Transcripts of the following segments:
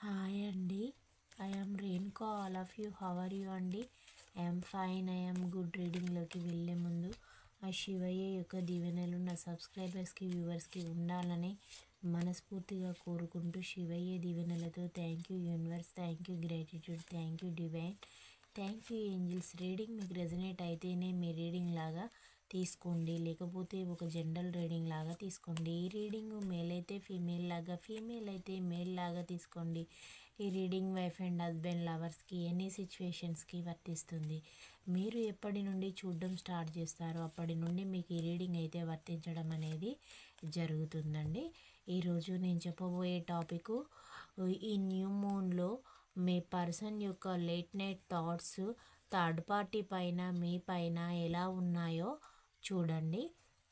Hi అండి. I am Renuka. All of you how are you అండి? I'm fine. I'm good. రీడింగ్లోకి వెళ్ళే ముందు ఆ శివయ్య యొక్క దీవెనలు నా సబ్స్క్రైబర్స్కి వ్యూవర్స్కి ఉండాలని మనస్ఫూర్తిగా కోరుకుంటూ, శివయ్య దీవెనలతో thank you universe, thank you gratitude, thank you divine, thank you angels. Reading మీకు రెజనేట్ అయితేనే మీ రీడింగ్ లాగా తీసుకోండి, లేకపోతే ఒక జనరల్ రీడింగ్ లాగా తీసుకోండి. ఈ రీడింగ్ మేల్ అయితే ఫీమేల్ లాగా, ఫీమేల్ అయితే మేల్ లాగా తీసుకోండి. ఈ రీడింగ్ వైఫ్ అండ్ హస్బెండ్ లవర్స్కి ఎనీ సిచ్యువేషన్స్కి వర్తిస్తుంది. మీరు ఎప్పటి నుండి చూడడం స్టార్ట్ చేస్తారో అప్పటి నుండి మీకు ఈ రీడింగ్ అయితే వర్తించడం అనేది జరుగుతుందండి. ఈరోజు నేను చెప్పబోయే టాపిక్, ఈ న్యూ మూన్లో మీ పర్సన్ యొక్క late night thoughts third party పైన మీ పైన ఎలా ఉన్నాయో చూడండి.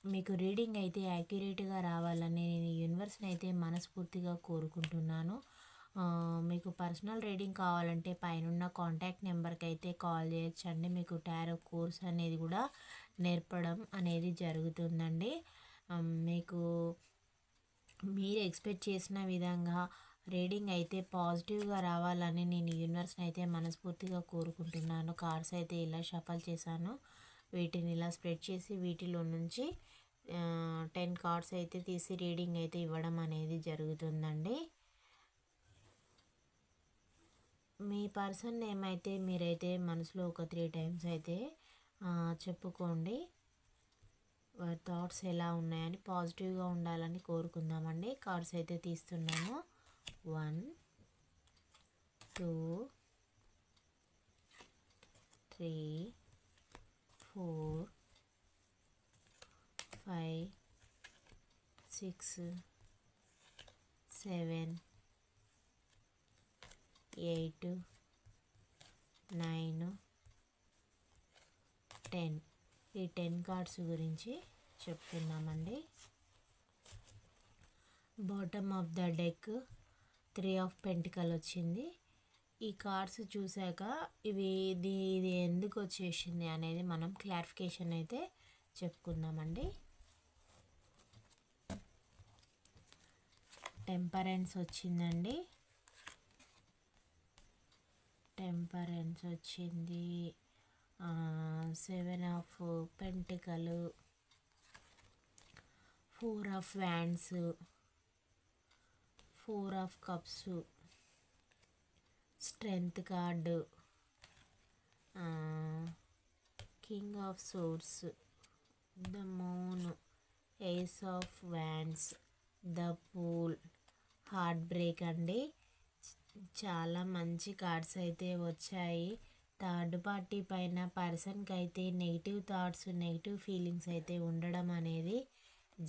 మీకు రీడింగ్ అయితే యాక్యురేట్గా రావాలని నేను యూనివర్స్ని అయితే మనస్ఫూర్తిగా కోరుకుంటున్నాను. మీకు పర్సనల్ రీడింగ్ కావాలంటే పైన కాంటాక్ట్ నెంబర్కి అయితే కాల్ చేయొచ్చండి. మీకు టారో కోర్స్ అనేది కూడా నేర్పడం అనేది జరుగుతుందండి. మీకు మీరు ఎక్స్పెక్ట్ చేసిన విధంగా రీడింగ్ అయితే పాజిటివ్గా రావాలని నేను యూనివర్స్ని అయితే మనస్ఫూర్తిగా కోరుకుంటున్నాను. కార్డ్స్ అయితే ఇలా షఫల్ చేశాను, వీటిని ఇలా స్ప్రెడ్ చేసి వీటిలో నుంచి 10 కార్డ్స్ అయితే తీసి రీడింగ్ అయితే ఇవ్వడం అనేది జరుగుతుందండి. మీ పర్సన్ నేమ్ అయితే మీరైతే మనసులో ఒక 3 టైమ్స్ అయితే చెప్పుకోండి. వారి థాట్స్ ఎలా ఉన్నాయని, పాజిటివ్గా ఉండాలని కోరుకుందామండి. కార్డ్స్ అయితే తీస్తున్నాను. 1 2 3 4 5 6 7 8 9 10. ఈ 10 కార్డ్స్ గురించి చెప్తున్నామండి. Bottom of the deck 3 of pentacle వచ్చింది. ఈ కార్డ్స్ చూశాక ఇది ఎందుకు వచ్చేసింది అనేది మనం క్లారిఫికేషన్ అయితే చెప్పుకుందామండి. టెంపరెన్స్ వచ్చిందండి. టెంపరెన్స్ వచ్చింది. 7 of pentacle, 4 of wands, 4 of cups, strength card, king of swords, the moon, ace of wands, the fool, heartbreak అండి. చాలా మంచి కార్డ్స్ అయితే వచ్చాయి. థర్డ్ పార్టీ పైన పర్సన్కి అయితే నెగిటివ్ థాట్స్, నెగిటివ్ ఫీలింగ్స్ అయితే ఉండడం అనేది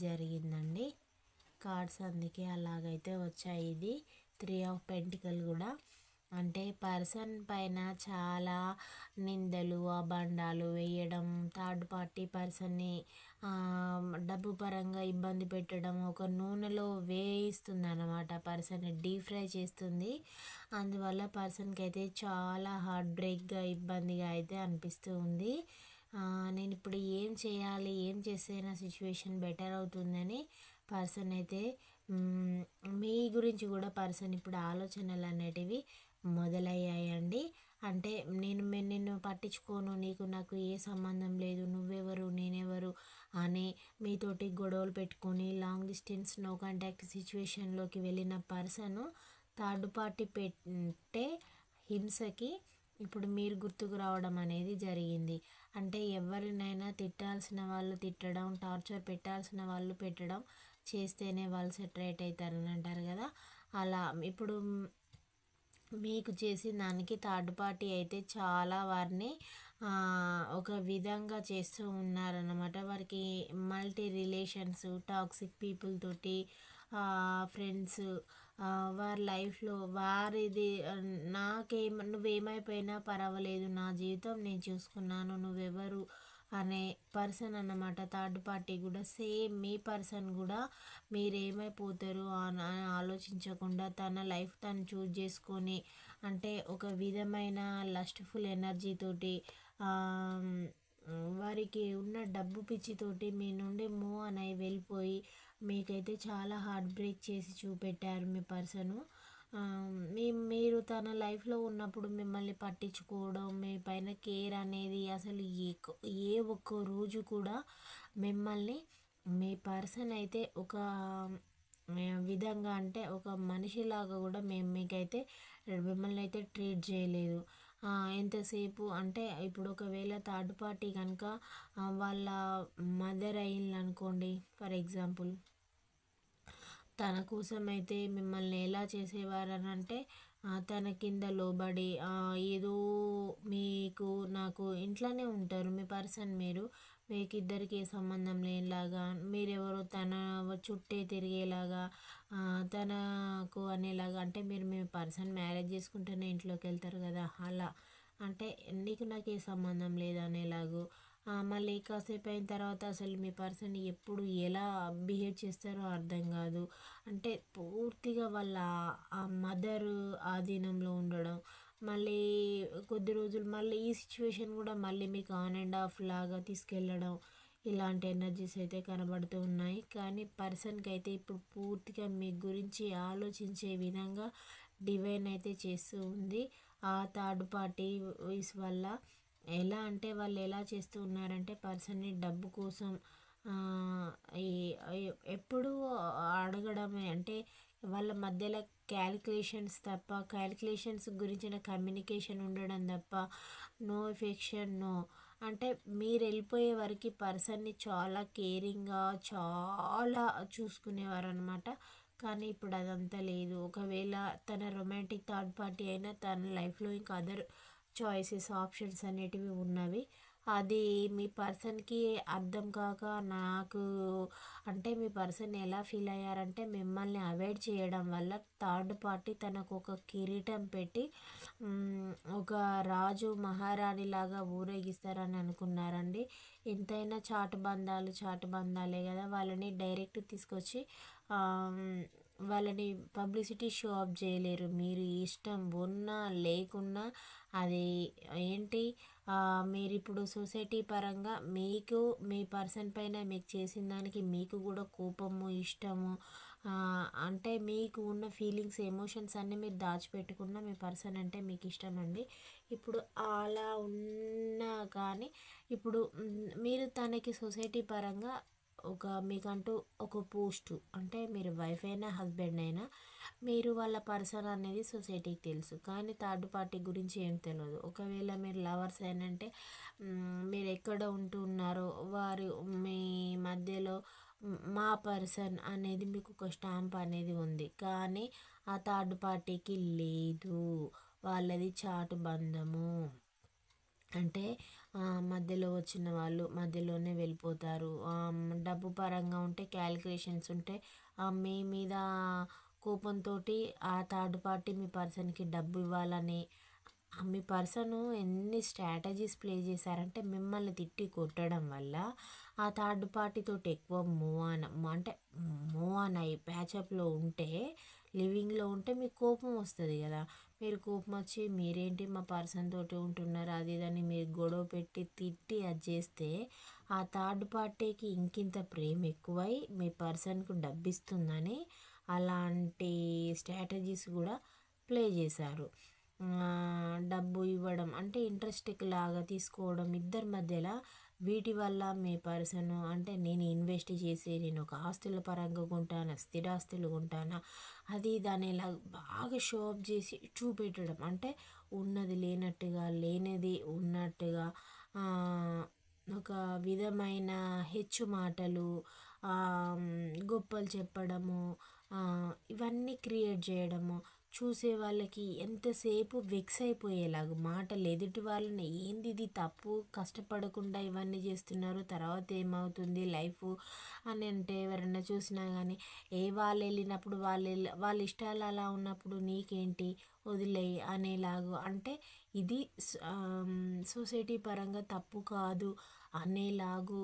జరిగిందండి. కార్డ్స్ అందుకే అలాగైతే వచ్చాయి. ఇది 3 ఆఫ్ పెంటికల్ కూడా, అంటే పర్సన్ పైన చాలా నిందలు అబండాలు వేయడం, థర్డ్ పార్టీ పర్సన్ని డబ్బు పరంగా ఇబ్బంది పెట్టడం, ఒక నూనెలో వేయిస్తుంది అన్నమాట. పర్సన్ని డీప్ ఫ్రై చేస్తుంది. అందువల్ల పర్సన్కి అయితే చాలా హార్ట్ బ్రేక్గా ఇబ్బందిగా అయితే అనిపిస్తూ ఉంది. నేను ఇప్పుడు ఏం చేయాలి, ఏం చేస్తే నా సిచ్యువేషన్ బెటర్ అవుతుందని పర్సన్ అయితే మీ గురించి కూడా పర్సన్ ఇప్పుడు ఆలోచనలు అనేటివి మొదలయ్యాయండి. అంటే నిన్ను పట్టించుకోను, నాకు ఏ సంబంధం లేదు, నువ్వెవరు నేనెవరు అని మీతోటి గొడవలు పెట్టుకొని లాంగ్ డిస్టెన్స్ నో కాంటాక్ట్ సిచ్యువేషన్లోకి వెళ్ళిన పర్సను థర్డ్ పార్టీ పెట్టే హింసకి ఇప్పుడు మీరు గుర్తుకు రావడం అనేది జరిగింది. అంటే ఎవరినైనా తిట్టాల్సిన వాళ్ళు తిట్టడం, టార్చర్ పెట్టాల్సిన వాళ్ళు పెట్టడం చేస్తేనే వాళ్ళు సెటరేట్ అవుతారని అంటారు కదా. అలా ఇప్పుడు మీకు చేసిన దానికి థర్డ్ పార్టీ అయితే చాలా వారిని ఒక విధంగా చేస్తూ ఉన్నారన్నమాట. వారికి మల్టీ రిలేషన్స్, టాక్సిక్ పీపుల్ తోటి ఫ్రెండ్స్, వారి లైఫ్లో వారిది నువ్వేమైపోయినా పర్వాలేదు, నా జీవితం నేను చూసుకున్నాను, నువ్వెవరు అనే పర్సన్ అన్నమాట. థర్డ్ పార్టీ కూడా సేమ్ మీ పర్సన్ కూడా మీరేమైపోతారు అని ఆలోచించకుండా తన లైఫ్ తను చూజ్ చేసుకొని, అంటే ఒక విధమైన లస్ట్ఫుల్ ఎనర్జీతోటి వారికి ఉన్న డబ్బు పిచ్చితోటి మీ నుండి మూవ్ అని వెళ్ళిపోయి మీకైతే చాలా హార్ట్ బ్రేక్ చేసి చూపెట్టారు మీ పర్సను. మీరు తన లైఫ్లో ఉన్నప్పుడు మిమ్మల్ని పట్టించుకోవడం, మీ పైన కేర్ అనేది అసలు ఏ ఒక్క రోజు కూడా మిమ్మల్ని మీ పర్సన్ అయితే ఒక విధంగా అంటే ఒక మనిషిలాగా కూడా మీకైతే మిమ్మల్ని అయితే ట్రీట్ చేయలేదు. ఎంతసేపు అంటే ఇప్పుడు ఒకవేళ థర్డ్ పార్టీ కనుక వాళ్ళ మదర్ అయిందనుకోండి ఫర్ ఎగ్జాంపుల్, తన కోసం అయితే మిమ్మల్ని ఎలా చేసేవారని అంటే తన కింద లోబడి ఏదో మీకు నాకు ఇంట్లోనే ఉంటారు మీ పర్సన్, మీకు ఇద్దరికి ఏ సంబంధం లేనిలాగా, మీరెవరో తన చుట్టే తిరిగేలాగా, తనకు అనేలాగా, అంటే మీరు మీ పర్సన్ మ్యారేజ్ చేసుకుంటేనే ఇంట్లోకి వెళ్తారు కదా అలా, అంటే నీకు నాకు ఏ సంబంధం లేదనేలాగో. మళ్ళీ కాసేపు అయిన తర్వాత అసలు మీ పర్సన్ ఎప్పుడు ఎలా బిహేవ్ చేస్తారో అర్థం కాదు. అంటే పూర్తిగా వాళ్ళ ఆ మదర్ ఆధీనంలో ఉండడం, మళ్ళీ కొద్ది రోజులు మళ్ళీ ఈ సిచ్యువేషన్ కూడా మళ్ళీ మీకు ఆన్ అండ్ ఆఫ్ లాగా తీసుకెళ్ళడం, ఇలాంటి ఎనర్జీస్ అయితే కనబడుతూ ఉన్నాయి. కానీ పర్సన్కి అయితే ఇప్పుడు పూర్తిగా మీ గురించి ఆలోచించే విధంగా డివైన్ అయితే చేస్తూ ఉంది. ఆ థర్డ్ పార్టీ వల్ల ఎలా అంటే వాళ్ళు ఎలా చేస్తూ ఉన్నారంటే పర్సన్ని డబ్బు కోసం ఎప్పుడూ అడగడమే, అంటే వాళ్ళ మధ్యలో క్యాలిక్యులేషన్స్ గురించిన కమ్యూనికేషన్ ఉండడం తప్ప నో ఎఫెక్షన్, నో. అంటే మీరు వెళ్ళిపోయే వరకు పర్సన్ని చాలా కేరింగ్గా చాలా చూసుకునేవారు అనమాట. కానీ ఇప్పుడు అదంతా లేదు. ఒకవేళ తన రొమాంటిక్ థర్డ్ పార్టీ అయినా తన లైఫ్లో ఇంకా అదర్ చాయిసెస్ ఆప్షన్స్ అనేటివి ఉన్నవి. అది మీ పర్సన్కి అర్థం కాక నాకు, అంటే మీ పర్సన్ ఎలా ఫీల్ అయ్యారంటే మిమ్మల్ని అవాయిడ్ చేయడం వల్ల థర్డ్ పార్టీ తనకు ఒక కిరీటం పెట్టి ఒక రాజు మహారాణి లాగా ఊరేగిస్తారని అనుకున్నారండి. ఎంతైనా చాటు బంధాలే కదా, వాళ్ళని డైరెక్ట్ తీసుకొచ్చి వాళ్ళని పబ్లిసిటీ షో ఆఫ్ చేయలేరు. మీరు ఇష్టం ఉన్నా లేకున్నా అది ఏంటి, మీరు ఇప్పుడు సొసైటీ పరంగా మీకు మీ పర్సన్ పైన మీకు చేసిన దానికి మీకు కూడా కోపము ఇష్టము, అంటే మీకు ఉన్న ఫీలింగ్స్ ఎమోషన్స్ అన్నీ మీరు దాచిపెట్టుకున్న మీ పర్సన్ అంటే మీకు ఇష్టం అండి. ఇప్పుడు అలా ఉన్నా కానీ ఇప్పుడు మీరు తనకి సొసైటీ పరంగా మీకంటూ ఒక పోస్టు, అంటే మీరు వైఫ్ అయినా హస్బెండ్ అయినా మీరు వాళ్ళ పర్సన్ అనేది సొసైటీకి తెలుసు. కానీ థర్డ్ పార్టీ గురించి ఏం తెలియదు. ఒకవేళ మీరు లవర్స్ అయినంటే మీరు ఎక్కడ ఉంటున్నారో వారు మీ మధ్యలో మా పర్సన్ అనేది మీకు ఒక స్టాంప్ అనేది ఉంది. కానీ ఆ థర్డ్ పార్టీకి లేదు, వాళ్ళది చాటు బంధము. అంటే మధ్యలో వచ్చిన వాళ్ళు మధ్యలోనే వెళ్ళిపోతారు. డబ్బు పరంగా ఉంటే క్యాలిక్యులేషన్స్ ఉంటే మీ మీద కోపంతో ఆ థర్డ్ పార్టీ మీ పర్సన్కి డబ్బు ఇవ్వాలని, మీ పర్సన్ ఎన్ని స్ట్రాటజీస్ ప్లే చేశారంటే మిమ్మల్ని తిట్టి కొట్టడం వల్ల ఆ థర్డ్ పార్టీతో ఎక్కువ మూవ్ ఆన్ అయ్యి ప్యాచప్లో ఉంటే, లివింగ్లో ఉంటే మీకు కోపం వస్తుంది కదా. మీరు కోపం వచ్చి మీరేంటి మా పర్సన్ తోటి ఉంటున్నారు అది ఇదని మీరు గొడవ పెట్టి తిట్టి అది చేస్తే ఆ థర్డ్ పార్టీకి ఇంకింత ప్రేమ ఎక్కువై మీ పర్సన్కు డబ్బిస్తుందని అలాంటి స్ట్రాటజీస్ కూడా ప్లే చేశారు. డబ్బు ఇవ్వడం అంటే ఇంట్రెస్ట్ లాగా తీసుకోవడం ఇద్దరి మధ్యలో, వీటి వల్ల మీ పర్సన్ అంటే నేను ఇన్వెస్ట్ చేసి నేను ఒక ఆస్తుల పరంగా కొంటాను, స్థిరాస్తులు కొంటాను అది దాని ఇలా బాగా షో ఆఫ్ చేసి చూపెట్టడం, అంటే ఉన్నది లేనట్టుగా లేనిది ఉన్నట్టుగా ఒక విధమైన హెచ్చు మాటలు, గొప్పలు చెప్పడము, ఇవన్నీ క్రియేట్ చేయడము, చూసే వాళ్ళకి ఎంతసేపు వెక్స్ అయిపోయేలాగా మాటలు, ఎదుటి వాళ్ళని ఏంది ఇది తప్పు కష్టపడకుండా ఇవన్నీ చేస్తున్నారు తర్వాత ఏమవుతుంది లైఫ్ అని అంటే ఎవరైనా చూసినా కానీ వాళ్ళు వెళ్ళినప్పుడు వాళ్ళ ఇష్టాలు అలా ఉన్నప్పుడు నీకేంటి వదిలేయి అనేలాగా, అంటే ఇది సొసైటీ పరంగా తప్పు కాదు అనేలాగు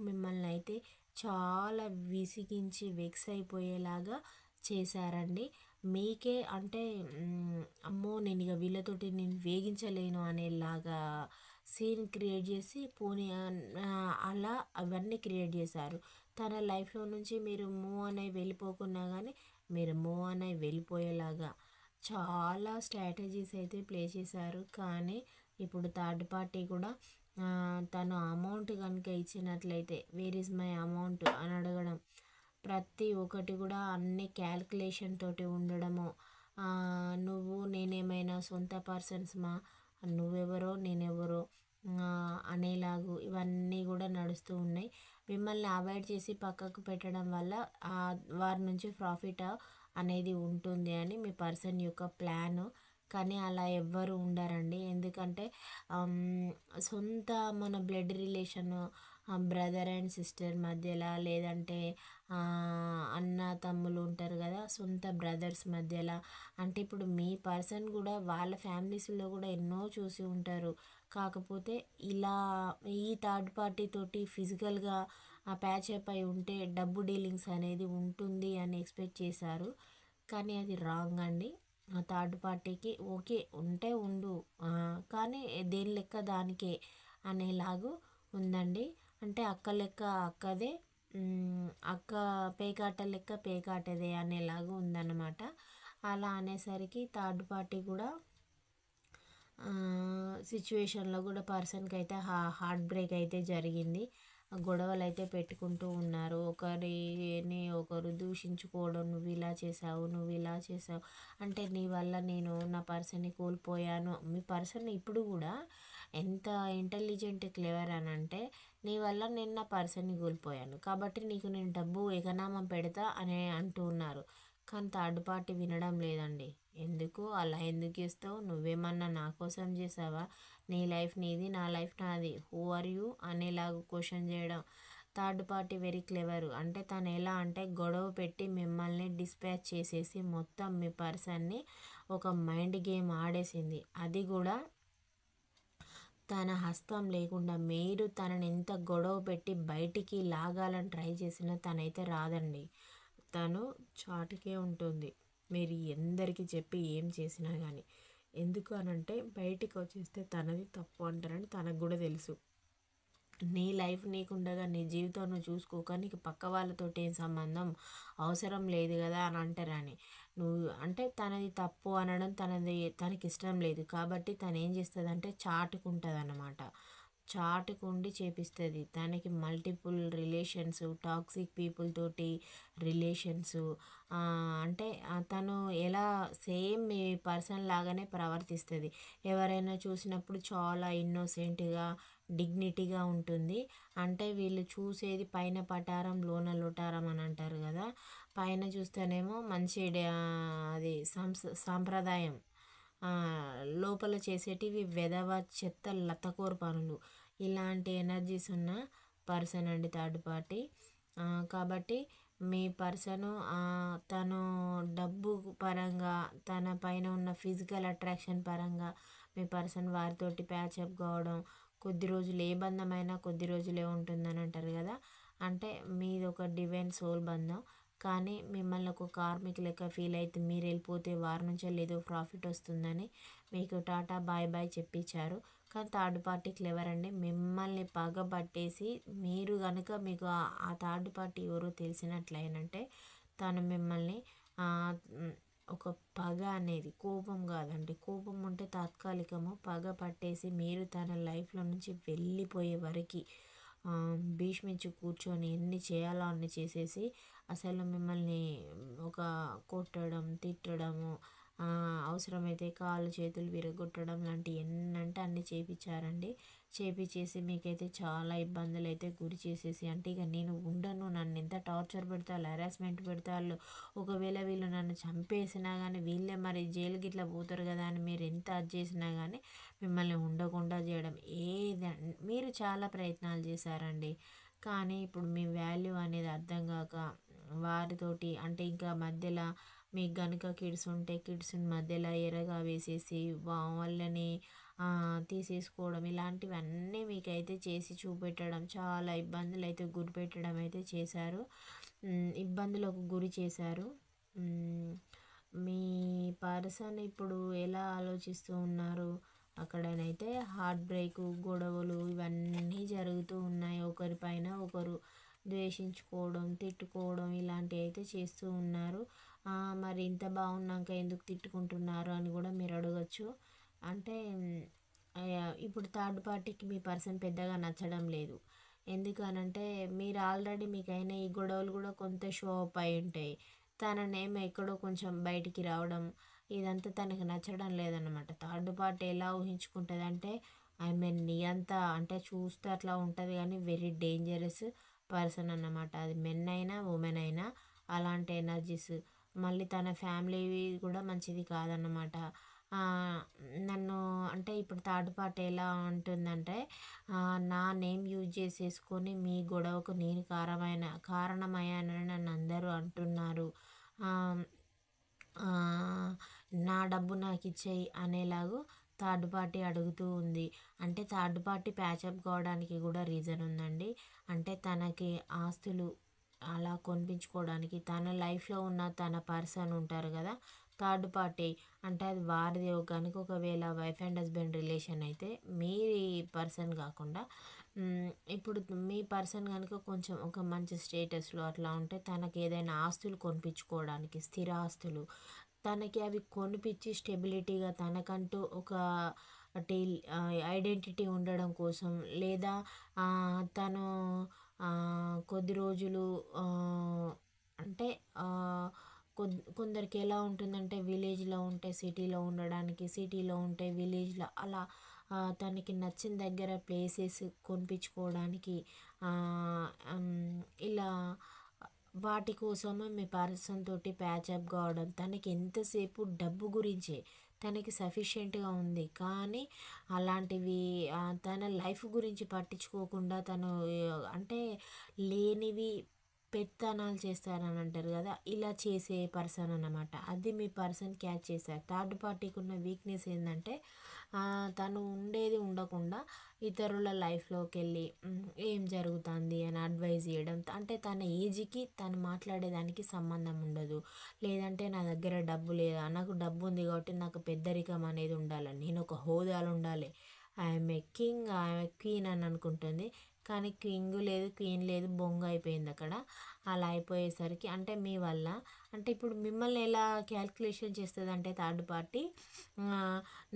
మిమ్మల్ని అయితే చాలా విసిగించి వెక్స్ అయిపోయేలాగా చేశారండి. మీకే అంటే అమ్మో నేను ఇక వీళ్ళతోటి నేను వేగించలేను అనేలాగా సీన్ క్రియేట్ చేసి పోనీ అలా అవన్నీ క్రియేట్ చేశారు. తన లైఫ్లో నుంచి మీరు మూవ్ అని వెళ్ళిపోకున్నా కానీ మీరు మూవ్ అని వెళ్ళిపోయేలాగా చాలా స్ట్రాటజీస్ అయితే ప్లే చేశారు. కానీ ఇప్పుడు థర్డ్ పార్టీ కూడా తను అమౌంట్ కనుక ఇచ్చినట్లయితే వేర్ ఇస్ మై అమౌంట్ అని అడగడం, ప్రతి ఒక్కటి కూడా అన్ని క్యాల్కులేషన్ తోటి ఉండడము. నువ్వు నేనేమైనా సొంత పర్సన్స్మా, నువ్వెవరో నేనెవరో అనేలాగు ఇవన్నీ కూడా నడుస్తూ ఉన్నాయి. మిమ్మల్ని అవాయిడ్ చేసి పక్కకు పెట్టడం వల్ల వారి నుంచి ప్రాఫిట్ అనేది ఉంటుంది అని మీ పర్సన్ యొక్క ప్లాను. కానీ అలా ఎవ్వరు ఉండరండి. ఎందుకంటే సొంత మన blood relation, brother and sister మధ్యలో, లేదంటే అన్న తమ్ములు ఉంటారు కదా, సొంత బ్రదర్స్ మధ్యలో. అంటే ఇప్పుడు మీ పర్సన్ కూడా వాళ్ళ ఫ్యామిలీస్లో కూడా ఎన్నో చూసి ఉంటారు. కాకపోతే ఇలా ఈ థర్డ్ పార్టీ తోటి ఫిజికల్గా ప్యాచప్ అయి ఉంటే డబ్బు డీలింగ్స్ అనేది ఉంటుంది అని ఎక్స్పెక్ట్ చేశారు. కానీ అది రాంగ్ అండి. థర్డ్ పార్టీకి ఓకే ఉంటే ఉండు, కానీ దేని లెక్క దానికే అనేలాగు ఉందండి. అంటే అక్క లెక్క అక్కదే, అక్క పేకాట లెక్క పేకాటదే అనేలాగా ఉందన్నమాట. అలా అనేసరికి థర్డ్ పార్టీ కూడా సిచ్యువేషన్లో కూడా పర్సన్కి అయితే హార్ట్ బ్రేక్ అయితే జరిగింది. గొడవలు అయితే పెట్టుకుంటూ ఉన్నారు. ఒకరిని ఒకరు దూషించుకోవడం, నువ్వు ఇలా చేసావు, నువ్వు ఇలా చేసావు, అంటే నీ వల్ల నేను నా పర్సన్ని కోల్పోయాను. మీ పర్సన్ ఇప్పుడు కూడా ఎంత ఇంటెలిజెంట్ క్లెవర్ అని అంటే, నీ వల్ల నేను నా పర్సన్ని కోల్పోయాను కాబట్టి నీకు నేను డబ్బు ఎగనామం పెడతా అని అంటూ ఉన్నారు. కానీ థర్డ్ పార్టీ వినడం లేదండి. ఎందుకు అలా ఎందుకు చేస్తావు, నువ్వేమన్నా నా కోసం చేసావా, నీ లైఫ్ నీది, నా లైఫ్ నాది, హూ ఆర్ యూ అనేలాగా క్వశ్చన్ చేయడం. Third party very clever. అంటే తను ఎలా అంటే గొడవ పెట్టి మిమ్మల్ని డిస్పాచ్ చేసేసి మొత్తం మీ పర్సన్ని ఒక మైండ్ గేమ్ ఆడేసింది. అది కూడా తన హస్తం లేకుండా. మీరు తనని ఎంత గొడవ పెట్టి బయటికి లాగాలని ట్రై చేసినా తనైతే రాదండి. తను చాటుకే ఉంటుంది, మీరు ఎందరికి చెప్పి ఏం చేసినా కానీ. ఎందుకు అనంటే బయటికి వచ్చేస్తే తనది తప్పు అంటారని తనకు కూడా తెలుసు. నీ లైఫ్ నీకుండగా నీ జీవితం నువ్వు చూసుకోక నీకు పక్క వాళ్ళతోటి ఏం సంబంధం, అవసరం లేదు కదా అని అంటారని. నువ్వు అంటే తనది తప్పు అనడం తనకి ఇష్టం లేదు కాబట్టి తను ఏం చేస్తుంది అంటే చాటుకుంటుంది అన్నమాట. చాటుకుండి చేపిస్తుంది. తనకి మల్టిపుల్ రిలేషన్స్, టాక్సిక్ పీపుల్ తోటి రిలేషన్స్. అంటే తను ఎలా సేమ్ మీ పర్సన్ లాగానే ప్రవర్తిస్తుంది. ఎవరైనా చూసినప్పుడు చాలా ఇన్నోసెంట్గా, డిగ్నిటీగా ఉంటుంది. అంటే వీళ్ళు చూసేది పైన పటారం లోన లొటారం అని అంటారు కదా. పైన చూస్తేనేమో మంచి అది సాంప్రదాయం, లోపల చేసేటివి వెధవ చెత్త లతకోర్ పనులు. ఇలాంటి ఎనర్జీస్ ఉన్న పర్సన్ అండి థర్డ్ పార్టీ. కాబట్టి మీ పర్సను తను డబ్బు పరంగా, తన పైన ఉన్న ఫిజికల్ అట్రాక్షన్ పరంగా మీ పర్సన్ వారితోటి ప్యాచప్ కావడం, కొద్ది రోజులు ఏ బంధమైనా కొద్ది రోజులే ఉంటుందని అంటారు కదా. అంటే మీది ఒక డివైన్ సోల్ బంధం. కానీ మిమ్మల్ని ఒక కార్మిక్ లెక్క ఫీల్ అయితే మీరు వెళ్ళిపోతే వారి నుంచి ఏదో ప్రాఫిట్ వస్తుందని మీకు టాటా బాయ్ బాయ్ చెప్పించారు. కానీ థర్డ్ పార్టీ క్లెవర్ అండి. మిమ్మల్ని పగబట్టేసి మీరు కనుక మీకు ఆ థర్డ్ పార్టీ ఎవరో తెలిసినట్లయినంటే తను మిమ్మల్ని ఒక పగ అనేది, కోపం కాదండి, కోపం ఉంటే తాత్కాలికము, పగ పట్టేసి మీరు తన లైఫ్లో నుంచి వెళ్ళిపోయే వరకు భీష్మించి కూర్చొని ఎన్ని చేయాలో అన్ని చేసేసి అసలు మిమ్మల్ని ఒక కొట్టడం, తిట్టడము, అవసరమైతే కాళ్ళు చేతులు విరగొట్టడం లాంటి ఎన్నంటే అన్నీ చేపించారండి. చేపించేసి మీకైతే చాలా ఇబ్బందులు అయితే గురి చేసేసి, అంటే ఇక నేను ఉండను, నన్ను ఎంత టార్చర్ పెడతారు, హెరాస్మెంట్ పెడతారు, ఒకవేళ వీళ్ళు నన్ను చంపేసినా కానీ వీళ్ళే మరి జైలుకి ఇట్లా పోతారు కదా అని మీరు ఎంత అది చేసినా కానీ మిమ్మల్ని ఉండకుండా చేయడం. మీరు చాలా ప్రయత్నాలు చేశారండి. కానీ ఇప్పుడు మీ వాల్యూ అనేది అర్థం కాక వారితోటి, అంటే ఇంకా మధ్యలో మీకు గనుక కిడ్స్ ఉంటే కిడ్స్ని మధ్యలో ఎరగా వేసేసి వాళ్ళని తీసేసుకోవడం, ఇలాంటివన్నీ మీకైతే చేసి చూపెట్టడం, చాలా ఇబ్బందులు అయితే గురిపెట్టడం అయితే చేశారు, ఇబ్బందులకు గురి చేశారు. మీ పర్సన్ ఇప్పుడు ఎలా ఆలోచిస్తూ ఉన్నారు, అక్కడనైతే హార్ట్ బ్రేక్, గొడవలు ఇవన్నీ జరుగుతూ ఉన్నాయి. ఒకరిపైన ఒకరు ద్వేషించుకోవడం, తిట్టుకోవడం ఇలాంటివి అయితే చేస్తూ ఉన్నారు. మరి ఇంత బాగున్నాక ఎందుకు తిట్టుకుంటున్నారు అని కూడా మీరు అడగచ్చు. అంటే ఇప్పుడు థర్డ్ పార్టీకి మీ పర్సన్ పెద్దగా నచ్చడం లేదు. ఎందుకనంటే మీరు ఆల్రెడీ మీకైన ఈ గొడవలు కూడా కొంత షో అప్ అయి ఉంటాయి. తన నేమ్ ఎక్కడో కొంచెం బయటికి రావడం ఇదంతా తనకు నచ్చడం లేదనమాట. థర్డ్ పార్టీ ఎలా ఊహించుకుంటుంది అంటే ఐ మీన్ నియంత అంటే చూస్తే అట్లా ఉంటుంది కానీ వెరీ డేంజరస్ పర్సన్ అన్నమాట. అది మెన్ అయినా ఉమెన్ అయినా అలాంటి ఎనర్జీస్. మళ్ళీ తన ఫ్యామిలీ కూడా మంచిది కాదన్నమాట. నన్ను అంటే ఇప్పుడు థర్డ్ పార్టీ ఎలా ఉంటుందంటే నా నేమ్ యూజ్ చేసేసుకొని మీ గొడవకు నేను కారణమయ్యానని నన్ను అందరూ అంటున్నారు. నా డబ్బు నాకు ఇచ్చేయి అనేలాగా థర్డ్ పార్టీ అడుగుతూ ఉంది. అంటే థర్డ్ పార్టీ ప్యాచప్ కావడానికి కూడా రీజన్ ఉందండి. అంటే తనకి ఆస్తులు అలా కొనిపించుకోవడానికి తన లైఫ్లో ఉన్న తన పర్సన్ ఉంటారు కదా థర్డ్ పార్టీ, అంటే అది వారిది కనుక ఒకవేళ వైఫ్ అండ్ హస్బెండ్ రిలేషన్ అయితే మీ పర్సన్ కాకుండా ఇప్పుడు మీ పర్సన్ కనుక కొంచెం ఒక మంచి స్టేటస్లో అట్లా ఉంటే తనకి ఏదైనా ఆస్తులు కొనిపించుకోవడానికి స్థిర ఆస్తులు తనకి అవి కొనిపించి స్టెబిలిటీగా తనకంటూ ఒక ఐడెంటిటీ ఉండడం కోసం లేదా తను కొద్ది రోజులు అంటే కొందరికి ఎలా ఉంటుందంటే విలేజ్లో ఉంటే సిటీలో ఉండడానికి, సిటీలో ఉంటే విలేజ్లో అలా తనకి నచ్చిన దగ్గర ప్లేసెస్ కొనిపించుకోవడానికి ఇలా వాటి కోసమే మీ పర్సన్ తోటి ప్యాచప్ కావడం. తనకి ఎంతసేపు డబ్బు గురించే తనకి సఫిషియెంట్గా ఉంది కానీ అలాంటివి తన లైఫ్ గురించి పట్టించుకోకుండా తను అంటే లేనివి పెత్తనాలు చేస్తారని అంటారు కదా ఇలా చేసే పర్సన్ అన్నమాట. అది మీ పర్సన్ క్యాచ్ చేశారు. థర్డ్ పార్టీకి ఉన్న వీక్నెస్ ఏంటంటే తను ఉండేది ఉండకుండా ఇతరుల లైఫ్లోకి వెళ్ళి ఏం జరుగుతుంది అని అడ్వైజ్ చేయడం. అంటే తన ఏజ్కి తను మాట్లాడేదానికి సంబంధం ఉండదు. లేదంటే నా దగ్గర డబ్బు లేదా, నాకు డబ్బు ఉంది కాబట్టి నాకు పెద్దరికం అనేది ఉండాలి, నేను ఒక హోదాలు ఉండాలి, I'm a king I'm a queen అని అనుకుంటుంది. కానీ కింగ్ లేదు క్వీన్ లేదు బొంగ అయిపోయింది అక్కడ. అలా అయిపోయేసరికి అంటే మీ వల్ల అంటే ఇప్పుడు మిమ్మల్ని ఎలా క్యాల్కులేషన్ చేస్తుంది అంటే థర్డ్ పార్టీ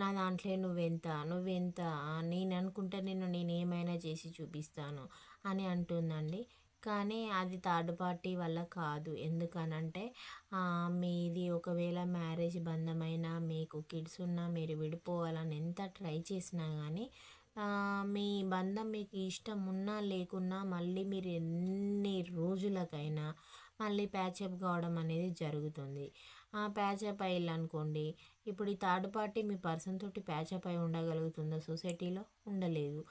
నా దాంట్లో నువ్వెంత నేను అనుకుంటే నేను ఏమైనా చేసి చూపిస్తాను అని అంటుందండి. కానీ అది థర్డ్ పార్టీ వల్ల కాదు. ఎందుకనంటే మీది ఒకవేళ మ్యారేజ్ బంధమైనా మీకు కిడ్స్ ఉన్నా మీరు విడిపోవాలని ఎంత ట్రై చేసినా కానీ మీ బంధం మీకు ఇష్టం ఉన్నా లేకున్నా మళ్ళీ మీరు ఎన్ని రోజులకైనా మళ్ళీ ప్యాచప్ కావడం అనేది జరుగుతుంది. ప్యాచప్ అయ్యారనుకోండి, ఇప్పుడు ఈ థర్డ్ పార్టీ మీ పర్సన్ తోటి ప్యాచప్ అయి ఉండగలుగుతుందా సొసైటీలో? ఉండలేదు.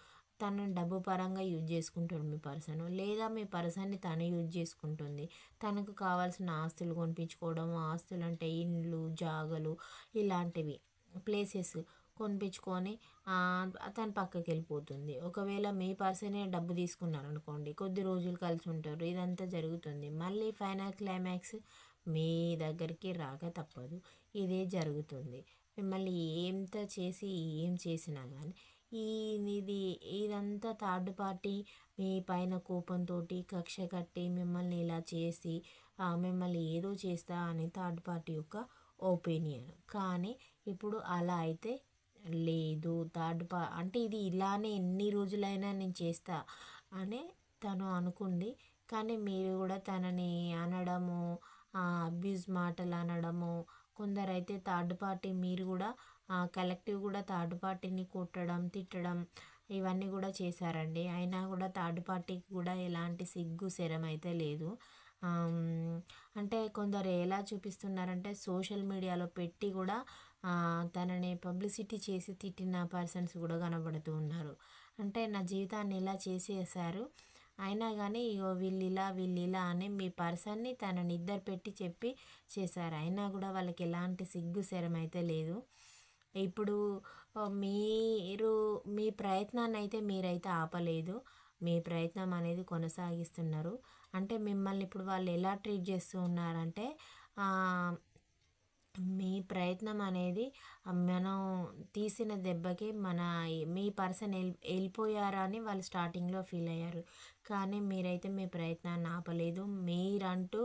తను డబ్బు పరంగా యూజ్ చేసుకుంటాడు మీ పర్సన్, లేదా మీ పర్సన్ని తను యూజ్ చేసుకుంటుంది. తనకు కావాల్సిన ఆస్తులు కొనిపించుకోవడం, ఆస్తులు అంటే ఇండ్లు జాగలు ఇలాంటివి ప్లేసెస్ కొనిపించుకొని తను పక్కకి వెళ్ళిపోతుంది. ఒకవేళ మీ పర్సనే డబ్బు తీసుకున్నారనుకోండి, కొద్ది రోజులు కలిసి ఉంటారు, ఇదంతా జరుగుతుంది. మళ్ళీ ఫైనల్ క్లైమాక్స్ మీ దగ్గరికి రాక తప్పదు. ఇదే జరుగుతుంది. మిమ్మల్ని ఏం చేసినా కానీ ఇదంతా థర్డ్ పార్టీ మీ పైన కోపంతో కక్ష కట్టి మిమ్మల్ని ఇలా చేసి మిమ్మల్ని ఏదో చేస్తా అని థర్డ్ పార్టీ యొక్క ఒపీనియన్. కానీ ఇప్పుడు అలా అయితే లేదు. అంటే ఇది ఇలానే ఎన్ని రోజులైనా నేను చేస్తా అని తను అనుకుంది. కానీ మీరు కూడా తనని అనడము, అబ్యూస్ మాటలు అనడము, కొందరైతే థర్డ్ పార్టీ మీరు కూడా కలెక్టివ్ కూడా థర్డ్ పార్టీని కొట్టడం తిట్టడం ఇవన్నీ కూడా చేశారండి. అయినా కూడా థర్డ్ పార్టీకి కూడా ఎలాంటి సిగ్గు శరం అయితే లేదు. అంటే కొందరు ఎలా చూపిస్తున్నారంటే సోషల్ మీడియాలో పెట్టి కూడా తనని పబ్లిసిటీ చేసి తిట్టిన పర్సన్స్ కూడా కనబడుతూ ఉన్నారు. అంటే నా జీవితాన్ని ఇలా చేసేసారు, అయినా కానీ ఇగో వీళ్ళిలా అని మీ పర్సన్ని తన నిద్ర పెట్టి చెప్పి చేశారు. అయినా కూడా వాళ్ళకి ఎలాంటి సిగ్గు శరం అయితే లేదు. ఇప్పుడు మీరు మీ ప్రయత్నాన్ని అయితే మీరైతే ఆపలేదు. మీ ప్రయత్నం అనేది కొనసాగిస్తున్నారు. అంటే మిమ్మల్ని ఇప్పుడు వాళ్ళు ఎలా ట్రీట్ చేస్తూ ఉన్నారంటే మీ ప్రయత్నం అనేది మనం తీసిన దెబ్బకి మీ పర్సన్ వెళ్ళిపోయారా అని వాళ్ళు స్టార్టింగ్లో ఫీల్ అయ్యారు. కానీ మీరైతే మీ ప్రయత్నాన్ని ఆపలేదు. మీరంటూ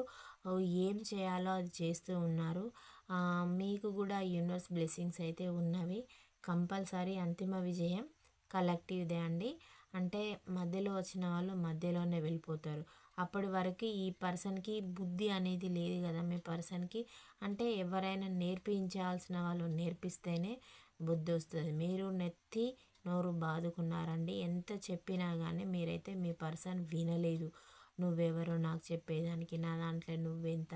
ఏం చేయాలో అది చేస్తూ ఉన్నారు. మీకు కూడా యూనివర్స్ బ్లెస్సింగ్స్ అయితే ఉన్నవి. కంపల్సరీ అంతిమ విజయం కలెక్టివ్దే అండి. అంటే మధ్యలో వచ్చిన వాళ్ళు మధ్యలోనే వెళ్ళిపోతారు. అప్పటి వరకు ఈ పర్సన్కి బుద్ధి అనేది లేదు కదా మీ పర్సన్కి. అంటే ఎవరైనా నేర్పించాల్సిన వాళ్ళు నేర్పిస్తేనే బుద్ధి వస్తుంది. మీరు నెత్తి నోరు బాదుకున్నారండి. ఎంత చెప్పినా కానీ మీరైతే మీ పర్సన్ వినలేదు. నువ్వెవరో నాకు చెప్పేదానికి, నా దాంట్లో నువ్వెంత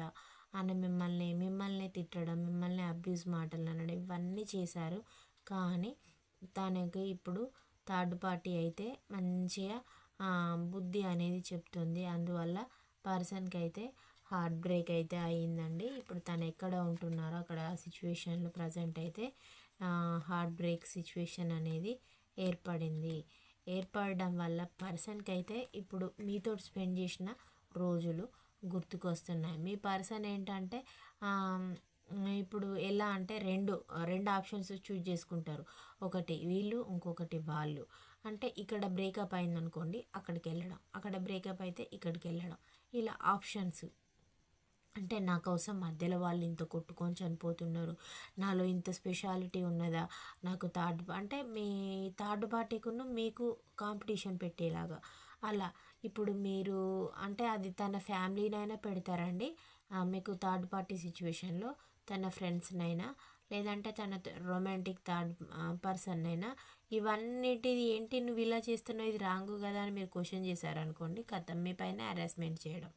అని మిమ్మల్ని తిట్టడం, మిమ్మల్ని అబ్యూస్ మాటలు అనడం ఇవన్నీ చేశారు. కానీ తనకి ఇప్పుడు థర్డ్ పార్టీ అయితే మంచిగా బుద్ధి అనేది చెప్తుంది. అందువల్ల పర్సన్కి అయితే హార్ట్ బ్రేక్ అయితే అయ్యిందండి. ఇప్పుడు తను ఎక్కడ ఉంటున్నారో అక్కడ సిచ్యువేషన్లో ప్రజెంట్ అయితే హార్ట్ బ్రేక్ సిచ్యువేషన్ అనేది ఏర్పడింది. ఏర్పడడం వల్ల పర్సన్కి అయితే ఇప్పుడు మీతో స్పెండ్ చేసిన రోజులు గుర్తుకొస్తున్నాయి. మీ పర్సన్ ఏంటంటే ఇప్పుడు ఎలా అంటే రెండు ఆప్షన్స్ చూజ్ చేసుకుంటారు. ఒకటి వీళ్ళు, ఇంకొకటి వాళ్ళు. అంటే ఇక్కడ బ్రేకప్ అయిందనుకోండి అక్కడికి వెళ్ళడం, అక్కడ బ్రేకప్ అయితే ఇక్కడికి వెళ్ళడం, ఇలా ఆప్షన్స్. అంటే నా కోసం మధ్యలో వాళ్ళు ఇంత కొట్టుకొని చనిపోతున్నారు, నాలో ఇంత స్పెషాలిటీ ఉన్నదా, నాకు అంటే మీ థర్డ్ పార్టీకును మీకు కాంపిటీషన్ పెట్టేలాగా అలా. ఇప్పుడు మీరు అంటే అది తన ఫ్యామిలీనైనా పెడతారండి. మీకు థర్డ్ పార్టీ సిచ్యువేషన్లో తన ఫ్రెండ్స్నైనా లేదంటే తన రొమాంటిక్ థర్డ్ పర్సన్ అయినా ఇవన్నిటిది ఏంటి నువ్వు ఇలా చేస్తున్నావు, ఇది రాంగు కదా అని మీరు క్వశ్చన్ చేశారనుకోండి, కథం మీ పైన హెరాస్మెంట్ చేయడం,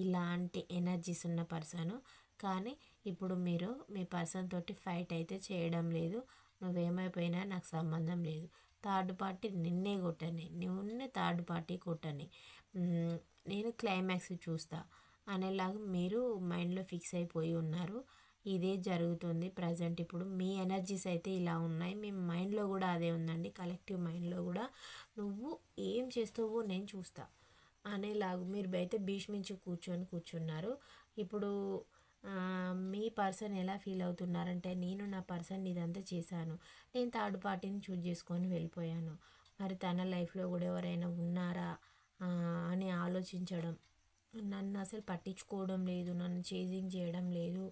ఇలాంటి ఎనర్జీస్ ఉన్న పర్సను. కానీ ఇప్పుడు మీరు మీ పర్సన్ తోటి ఫైట్ అయితే చేయడం లేదు. నువ్వేమైపోయినా నాకు సంబంధం లేదు, థర్డ్ పార్టీ నిన్నే కొట్టని, నిన్నే థర్డ్ పార్టీ కొట్టని, నేను క్లైమాక్స్ చూస్తా అనేలాగా మీరు మైండ్లో ఫిక్స్ అయిపోయి ఉన్నారు. ఇదే జరుగుతుంది ప్రజెంట్. ఇప్పుడు మీ ఎనర్జీస్ అయితే ఇలా ఉన్నాయి, మీ మైండ్లో కూడా అదే ఉందండి. కలెక్టివ్ మైండ్లో కూడా నువ్వు ఏం చేస్తావో నేను చూస్తా అనేలాగా మీరు అయితే భీష్మించి కూర్చున్నారు. ఇప్పుడు మీ పర్సన్ ఎలా ఫీల్ అవుతున్నారంటే, నేను నా పర్సన్ ఇదంతా చేశాను, నేను థర్డ్ పార్టీని చూజ్ చేసుకొని వెళ్ళిపోయాను, మరి తన లైఫ్లో కూడా ఎవరైనా ఉన్నారా అని ఆలోచించడం, నన్ను అసలు పట్టించుకోవడం లేదు, నన్ను చేజింగ్ చేయడం లేదు,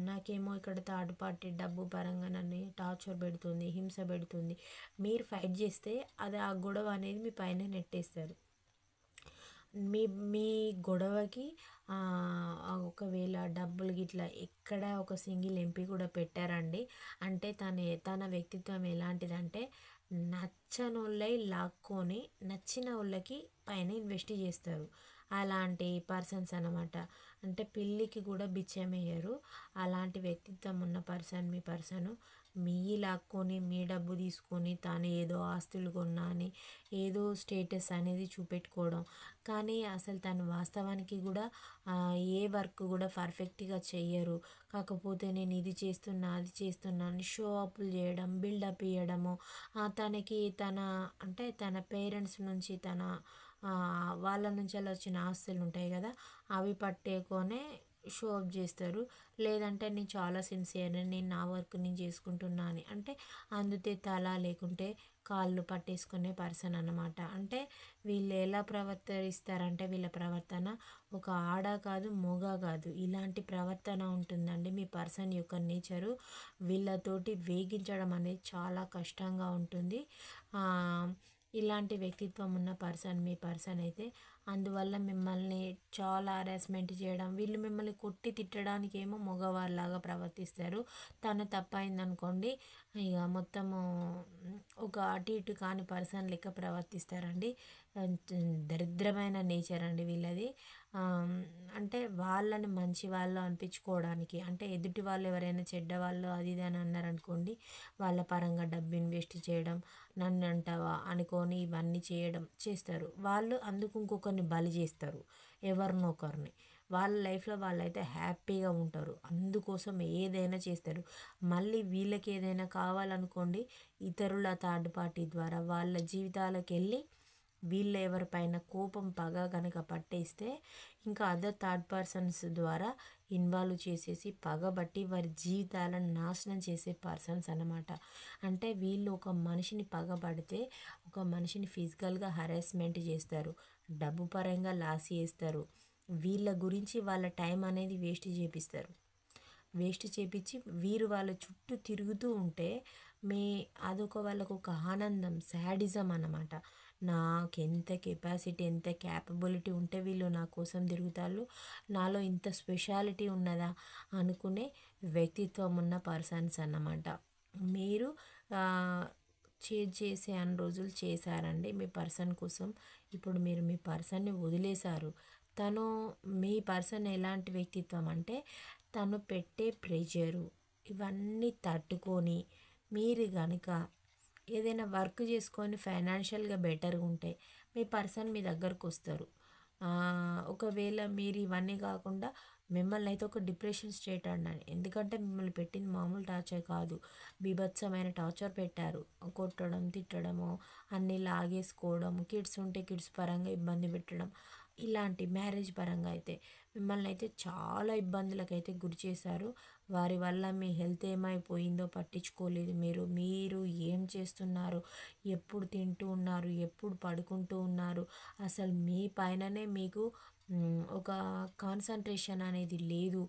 నాకేమో ఇక్కడ థర్డ్ పార్టీ డబ్బు పరంగా నన్ను టార్చర్ పెడుతుంది, హింస పెడుతుంది. మీరు ఫైట్ చేస్తే అది ఆ గొడవ అనేది మీ పైన నెట్టేస్తారు. మీ మీ గొడవకి ఒకవేళ డబ్బులు గిట్లా ఎక్కడ ఒక సింగిల్ ఎంపీ కూడా పెట్టారండి. అంటే తన వ్యక్తిత్వం ఎలాంటిదంటే నచ్చనోళ్ళై లాక్కొని నచ్చిన వాళ్ళకి పైన ఇన్వెస్ట్ చేస్తారు. అలాంటి పర్సన్స్ అన్నమాట. అంటే పిల్లికి కూడా బిచ్చమేయరు. అలాంటి వ్యక్తిత్వం ఉన్న పర్సన్ మీ పర్సను. మీ లాక్కొని మీ డబ్బు తీసుకొని తాను ఏదో ఆస్తులు కొన్నా అని ఏదో స్టేటస్ అనేది చూపెట్టుకోవడం. కానీ అసలు తను వాస్తవానికి కూడా ఏ వర్క్ కూడా పర్ఫెక్ట్గా చెయ్యరు. కాకపోతే నేను ఇది చేస్తున్నా అది చేస్తున్నా అని షో అప్లు చేయడం, బిల్డప్ ఇవ్వడము, తనకి అంటే తన పేరెంట్స్ నుంచి వాళ్ళ నుంచి అలా వచ్చిన ఆస్తులు ఉంటాయి కదా, అవి పట్టేకొనే షో అప్ చేస్తారు. లేదంటే నేను చాలా సిన్సియర్, నేను నా వర్క్ నేను చేసుకుంటున్నా అని, అంటే అందుతే తల లేకుంటే కాళ్ళు పట్టేసుకునే పర్సన్ అన్నమాట. అంటే వీళ్ళు ఎలా ప్రవర్తిస్తారంటే వీళ్ళ ప్రవర్తన ఒక ఆడ కాదు మొగ కాదు, ఇలాంటి ప్రవర్తన ఉంటుందండి మీ పర్సన్ యొక్క నేచరు. వీళ్ళతోటి వేగించడం అనేది చాలా కష్టంగా ఉంటుంది. ఇలాంటి వ్యక్తిత్వం ఉన్న పర్సన్ మీ పర్సన్ అయితే. అందువల్ల మిమ్మల్ని చాలా హరాస్మెంట్ చేయడం, వీళ్ళు మిమ్మల్ని కొట్టి తిట్టడానికి ఏమో మగవాళ్ళలాగా ప్రవర్తిస్తారు. తను తప్పైందనుకోండి ఇక మొత్తము ఒక అటు ఇటు కాని పర్సన్ లెక్క ప్రవర్తిస్తారండి. దరిద్రమైన నేచర్ అండి వీళ్ళది. అంటే వాళ్ళని మంచి వాళ్ళు అనిపించుకోవడానికి, అంటే ఎదుటి వాళ్ళు ఎవరైనా చెడ్డవాళ్ళు అది ఇది అని అన్నారనుకోండి, వాళ్ళ పరంగా డబ్బు ఇన్వెస్ట్ చేయడం, నన్ను అంటావా అనుకొని ఇవన్నీ చేస్తారు వాళ్ళు. అందుకు ఇంకొకరిని బలి చేస్తారు, ఎవరినో ఒకరిని. వాళ్ళ లైఫ్లో వాళ్ళైతే హ్యాపీగా ఉంటారు, అందుకోసం ఏదైనా చేస్తారు. మళ్ళీ వీళ్ళకి ఏదైనా కావాలనుకోండి, ఇతరుల థర్డ్ పార్టీ ద్వారా వాళ్ళ జీవితాలకు వెళ్ళి వీళ్ళ ఎవరిపైన కోపం పగ కనుక పట్టేస్తే ఇంకా అదర్ థర్డ్ పర్సన్స్ ద్వారా ఇన్వాల్వ్ చేసేసి పగబట్టి వారి జీవితాలను నాశనం చేసే పర్సన్స్ అన్నమాట. అంటే వీళ్ళు ఒక మనిషిని పగబడితే ఒక మనిషిని ఫిజికల్గా హరాస్మెంట్ చేస్తారు, డబ్బు పరంగా లాస్ చేస్తారు, వీళ్ళ గురించి వాళ్ళ టైం అనేది వేస్ట్ చేపిస్తారు. వేస్ట్ చేపించి వీరు వాళ్ళ చుట్టూ తిరుగుతూ ఉంటే మీ అదొక వాళ్ళకు ఒక ఆనందం, శాడిజం అన్నమాట. నాకెంత కెపాసిటీ, ఎంత క్యాపబిలిటీ ఉంటే వీళ్ళు నా కోసం తిరుగుతారు, నాలో ఇంత స్పెషాలిటీ ఉన్నదా అనుకునే వ్యక్తిత్వం ఉన్న పర్సన్స్ అన్నమాట. మీరు చేజ్ చేసే అన్ని రోజులు చేశారండి మీ పర్సన్ కోసం. ఇప్పుడు మీరు మీ పర్సన్ని వదిలేశారు. తను మీ పర్సన్ ఎలాంటి వ్యక్తిత్వం అంటే తను పెట్టే ప్రెషరు ఇవన్నీ తట్టుకొని మీరు కనుక ఏదైనా వర్క్ చేసుకొని ఫైనాన్షియల్గా బెటర్గా ఉంటే మీ పర్సన్ మీ దగ్గరకు వస్తారు. ఒకవేళ మీరు ఇవన్నీ కాకుండా మిమ్మల్ని అయితే ఒక డిప్రెషన్ స్టేట్ అన్నాను, ఎందుకంటే మిమ్మల్ని పెట్టింది మామూలు టార్చర్ కాదు, బీభత్సమైన టార్చర్ పెట్టారు. కొట్టడం, తిట్టడము, అన్నీ లాగేసుకోవడం, కిడ్స్ ఉంటే కిడ్స్ పరంగా ఇబ్బంది పెట్టడం, ఇలాంటి మ్యారేజ్ పరంగా అయితే మిమ్మల్ని అయితే చాలా ఇబ్బందులకైతే గురి చేశారు. వారి వల్ల మీ హెల్త్ ఏమైపోయిందో పట్టించుకోలేదు మీరు. మీరు ఏం చేస్తున్నారు, ఎప్పుడు తింటూ ఉన్నారు, ఎప్పుడు పడుకుంటూ ఉన్నారు, అసలు మీ పైననే మీకు ఒక కాన్సన్ట్రేషన్ అనేది లేదు.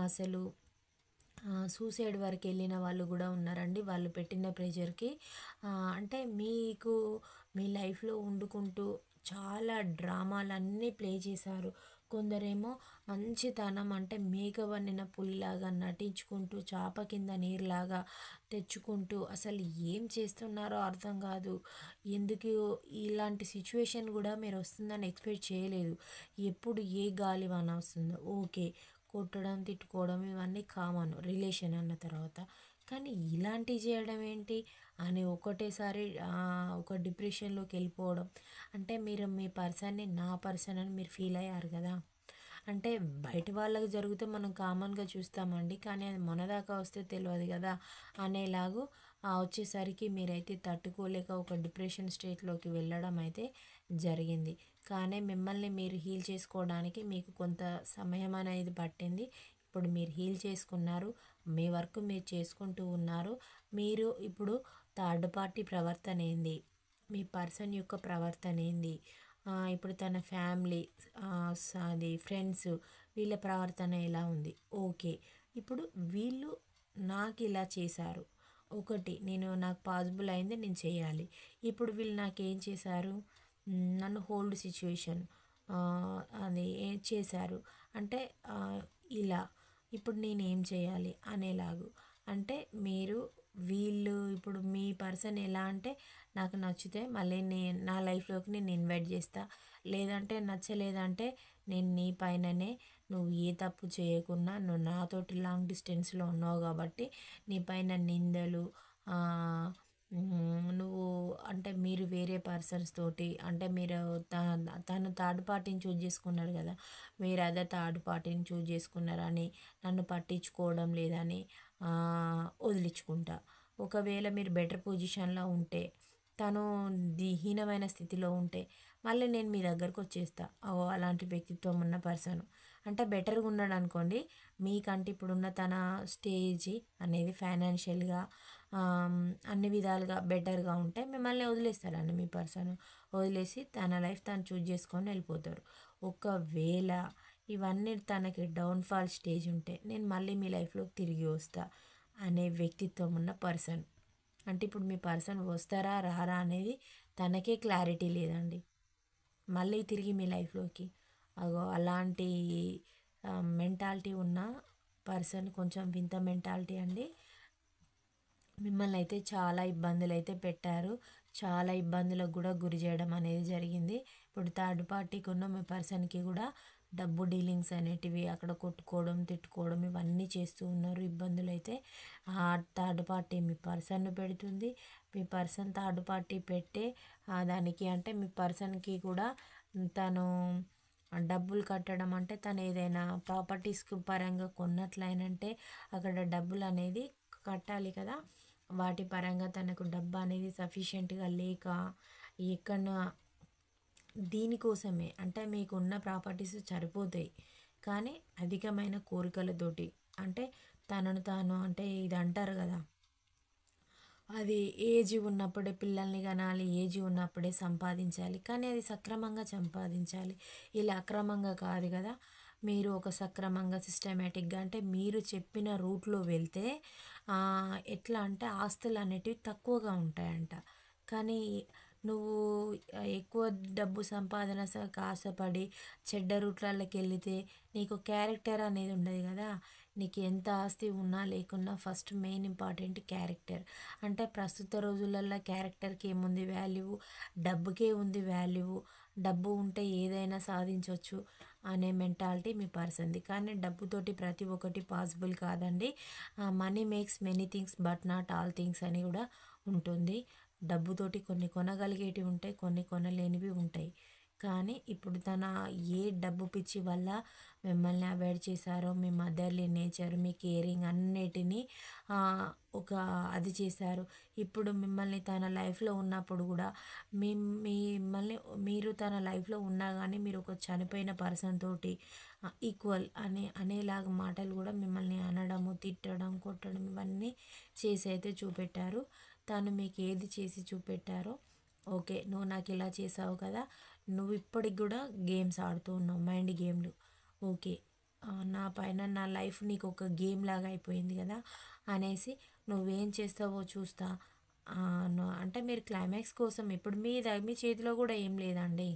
అసలు సూసైడ్ వరకు వెళ్ళిన వాళ్ళు కూడా ఉన్నారండి వాళ్ళు పెట్టిన ప్రెషర్కి. అంటే మీకు మీ లైఫ్లో వండుకుంటూ చాలా డ్రామాలన్నీ ప్లే చేశారు. కొందరేమో మంచితనం అంటే మేకవన్నిన పులిలాగా నటించుకుంటూ చాప కింద నీరులాగా తెచ్చుకుంటూ అసలు ఏం చేస్తున్నారో అర్థం కాదు. ఎందుకు ఇలాంటి సిచ్యువేషన్ కూడా మీరు వస్తుందని ఎక్స్పెక్ట్ చేయలేదు. ఎప్పుడు ఏ గాలివాన వస్తుందో, ఓకే కొట్టడం, తిట్టుకోవడం ఇవన్నీ కామన్ రిలేషన్ అన్న తర్వాత, కానీ ఇలాంటివి చేయడం ఏంటి అని ఒకటేసారి ఒక డిప్రెషన్లోకి వెళ్ళిపోవడం. అంటే మీరు మీ పర్సన్ని నా పర్సన్ అని మీరు ఫీల్ అయ్యారు కదా. అంటే బయట వాళ్ళకి జరిగితే మనం కామన్గా చూస్తామండి, కానీ అది మన దాకా వస్తే తెలియదు కదా అనేలాగు వచ్చేసరికి మీరైతే తట్టుకోలేక ఒక డిప్రెషన్ స్టేట్లోకి వెళ్ళడం అయితే జరిగింది. కానీ మిమ్మల్ని మీరు హీల్ చేసుకోవడానికి మీకు కొంత సమయం అనేది పట్టింది. ఇప్పుడు మీరు హీల్ చేసుకున్నారు, మీ వర్క్ మీరు చేసుకుంటూ ఉన్నారు. మీరు ఇప్పుడు థర్డ్ పార్టీ ప్రవర్తన ఏంది, మీ పర్సన్ యొక్క ప్రవర్తన ఏంది, ఇప్పుడు తన ఫ్యామిలీ, అది ఫ్రెండ్స్, వీళ్ళ ప్రవర్తన ఎలా ఉంది, ఓకే ఇప్పుడు వీళ్ళు నాకు ఇలా చేశారు, ఒకటి నాకు పాసిబుల్ అయింది నేను చేయాలి. ఇప్పుడు వీళ్ళు నాకేం చేశారు, నన్ను హోల్డ్ సిచ్యువేషన్ అది ఏం చేశారు అంటే ఇలా ఇప్పుడు నేను ఏం చేయాలి అనేలాగు. అంటే మీరు వీళ్ళు ఇప్పుడు మీ పర్సన్ ఎలా అంటే నాకు నచ్చితే మళ్ళీ నా లైఫ్లోకి నేను ఇన్వైట్ చేస్తా, లేదంటే నచ్చలేదంటే నేను నీ పైననే, నువ్వు ఏ తప్పు చేయకున్నా నువ్వు నాతోటి లాంగ్ డిస్టెన్స్లో ఉన్నావు కాబట్టి నీ పైన నిందలు, నువ్వు అంటే మీరు వేరే పర్సన్స్ తోటి అంటే మీరు తను థర్డ్ పార్టీని చూజ్ చేసుకున్నాడు కదా, మీరు అదే థర్డ్ పార్టీని చూజ్ చేసుకున్నారని నన్ను పట్టించుకోవడం లేదని వదిలించుకుంటా. ఒకవేళ మీరు బెటర్ పొజిషన్లో ఉంటే, తను హీనమైన స్థితిలో ఉంటే మళ్ళీ నేను మీ దగ్గరకు వచ్చేస్తా. అలాంటి వ్యక్తిత్వం ఉన్న పర్సన్ అంటే బెటర్గా ఉన్నాడు అనుకోండి, మీకంటే ఇప్పుడున్న తన స్టేజ్ అనేది ఫైనాన్షియల్గా అన్ని విధాలుగా బెటర్గా ఉంటే మిమ్మల్ని వదిలేస్తారండి మీ పర్సన్. వదిలేసి తన లైఫ్ తను చూజ్ చేసుకొని వెళ్ళిపోతారు. ఒకవేళ ఇవన్నీ తనకి డౌన్ఫాల్ స్టేజ్ ఉంటే నేను మళ్ళీ మీ లైఫ్లోకి తిరిగి వస్తా అనే వ్యక్తిత్వం ఉన్న పర్సన్. అంటే ఇప్పుడు మీ పర్సన్ వస్తారా రారా అనేది తనకే క్లారిటీ లేదండి మళ్ళీ తిరిగి మీ లైఫ్లోకి. అలాంటి మెంటాలిటీ ఉన్న పర్సన్ కొంచెం వింత మెంటాలిటీ అండి. మిమ్మల్ని అయితే చాలా ఇబ్బందులు అయితే పెట్టారు, చాలా ఇబ్బందులకు కూడా గురి చేయడం అనేది జరిగింది. ఇప్పుడు థర్డ్ పార్టీకి ఉన్న మీ పర్సన్కి కూడా డబ్బు డీలింగ్స్ అనేటివి అక్కడ కొట్టుకోవడం, తిట్టుకోవడం ఇవన్నీ చేస్తూ ఉన్నారు. ఇబ్బందులు అయితే ఆ థర్డ్ పార్టీ మీ పర్సన్ను పెడుతుంది. మీ పర్సన్ థర్డ్ పార్టీ పెట్టే దానికి అంటే మీ పర్సన్కి కూడా తను డబ్బులు కట్టడం అంటే తను ఏదైనా ప్రాపర్టీస్ పరంగా కొన్నట్లయినంటే అక్కడ డబ్బులు అనేది కట్టాలి కదా. వాటి పరంగా తనకు డబ్బు అనేది సఫిషియెంట్గా లేక ఎక్కడ దీనికోసమే అంటే మీకున్న ప్రాపర్టీస్ సరిపోతాయి, కానీ అధికమైన కోరికలతోటి అంటే తనను తాను అంటే ఇది అంటారు కదా, అది ఏజ్ ఉన్నప్పుడే పిల్లల్ని కనాలి, ఏజ్ ఉన్నప్పుడే సంపాదించాలి. కానీ అది సక్రమంగా సంపాదించాలి. ఇలా అక్రమంగా కాదు కదా! మీరు ఒక సక్రమంగా సిస్టమాటిక్‌గా అంటే మీరు చెప్పిన రూట్‌లో వెళ్తే ఎట్లా అంటే ఆస్తులనేటివి తక్కువగా ఉంటాయంట. కానీ నువ్వు ఎక్కువ డబ్బు సంపాదన ఆశపడి చెడ్డ రూట్‌లల్లకెళితే నీకు క్యారెక్టర్ అనేది ఉండదు కదా! నీకు ఎంత ఆస్తి ఉన్నా లేకున్నా ఫస్ట్ మెయిన్ ఇంపార్టెంట్ క్యారెక్టర్. అంటే ప్రస్తుత రోజులల్లో క్యారెక్టర్‌కి ఏముంది వాల్యూ, డబ్బుకే ఉంది వాల్యూ. డబ్బు ఉంటే ఏదైనా సాధించొచ్చు అనే మెంటాలిటీ మీ పర్సన్‌ది. కానీ డబ్బుతోటి ప్రతి ఒక్కటి పాసిబుల్ కాదండి. Money makes many things but not all things అని కూడా ఉంటుంది. డబ్బుతోటి కొన్ని కొనగలిగేటివి ఉంటాయి, కొన్ని కొనలేనివి ఉంటాయి. కానీ ఇప్పుడు ఏ డబ్బు పిచ్చి వల్ల మిమ్మల్ని అవాయిడ్ చేశారో, మీ మదర్‌లీ నేచర్, మీ కేరింగ్ అన్నిటిని ఒక అది చేశారు. ఇప్పుడు మిమ్మల్ని తన లైఫ్‌లో ఉన్నప్పుడు కూడా మీ మిమ్మల్ని మీరు తన లైఫ్‌లో ఉన్నా గానీ మీరు ఒక చనిపోయిన పర్సన్ తోటి ఈక్వల్ అనేలాగా మాటలు కూడా మిమ్మల్ని అనడము, తిట్టడం, కొట్టడం ఇవన్నీ చేసి అయితే చూపెట్టారు. తను మీకు ఏది చేసి చూపెట్టారో, ఓకే. నువ్వు నాకు ఇలా చేసావు కదా! నువ్వు ఇప్పటికి కూడా గేమ్స్ ఆడుతూ ఉన్నావు, మైండ్ గేమ్‌లు. ఓకే. నా పైన నా లైఫ్ నీకు ఒక గేమ్ లాగా అయిపోయింది కదా! అనేసి నువ్వేం చేస్తావో చూస్తా. అంటే మీరు క్లైమాక్స్ కోసం ఇప్పుడు మీ చేతిలో కూడా ఏం లేదండి.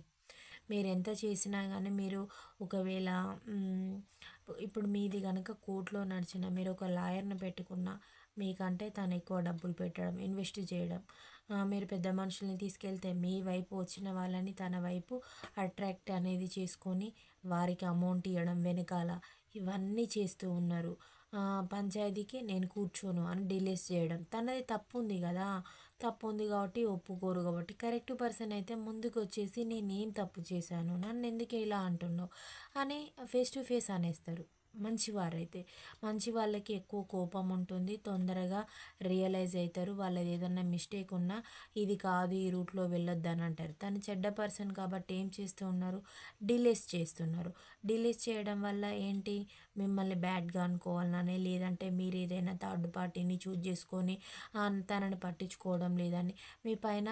మీరెంత చేసినా గానీ మీరు ఒకవేళ హ్మ్, ఇప్పుడు మీది గనక కోర్ట్‌లో నడిచినా, మీరు ఒక లాయర్‌ని పెట్టుకున్నా, మీకంటే తను ఎక్కువ డబ్బులు పెట్టడం, ఇన్వెస్ట్ చేయడం, మీరు పెద్ద మనుషుల్ని తీసుకెళ్తే మీ వైపు వచ్చిన వాళ్ళని తన వైపు అట్రాక్ట్ అనేది చేసుకొని వారికి అమౌంట్ ఇవ్వడం వెనకాల ఇవన్నీ చేస్తూ ఉన్నారు. పంచాయతీకి నేను కూర్చోను అని డిలేస్ చేయడం. తనది తప్పుంది గదా! తప్పుంది కాబట్టి ఒప్పుకోరు కాబట్టి కరెక్ట్ పర్సన్ అయితే ముందుకొచ్చేసి నేనేం తప్పు చేశాను? నన్నెందుకు ఇలా అంటున్నావు? అని ఫేస్ టు ఫేస్ అనేస్తారు. మంచివారైతే. మంచి వాళ్ళకి ఎక్కువ కోపం ఉంటుంది. తొందరగా రియలైజ్ అయితారు. వాళ్ళది ఏదన్నా మిస్టేక్ ఉన్నా ఇది కాదు, ఈ రూట్‌లో వెళ్ళొద్దని అంటారు. తను చెడ్డ పర్సన్ కాబట్టి ఏం చేస్తూ ఉన్నారు? డిలేస్ చేస్తున్నారు. డిలేస్ చేయడం వల్ల ఏంటి? మిమ్మల్ని బ్యాడ్‌గా అనుకోవాలని, లేదంటే మీరు ఏదైనా థర్డ్ పార్టీని చూజ్ చేసుకొని తనని పట్టించుకోవడం లేదని మీ పైన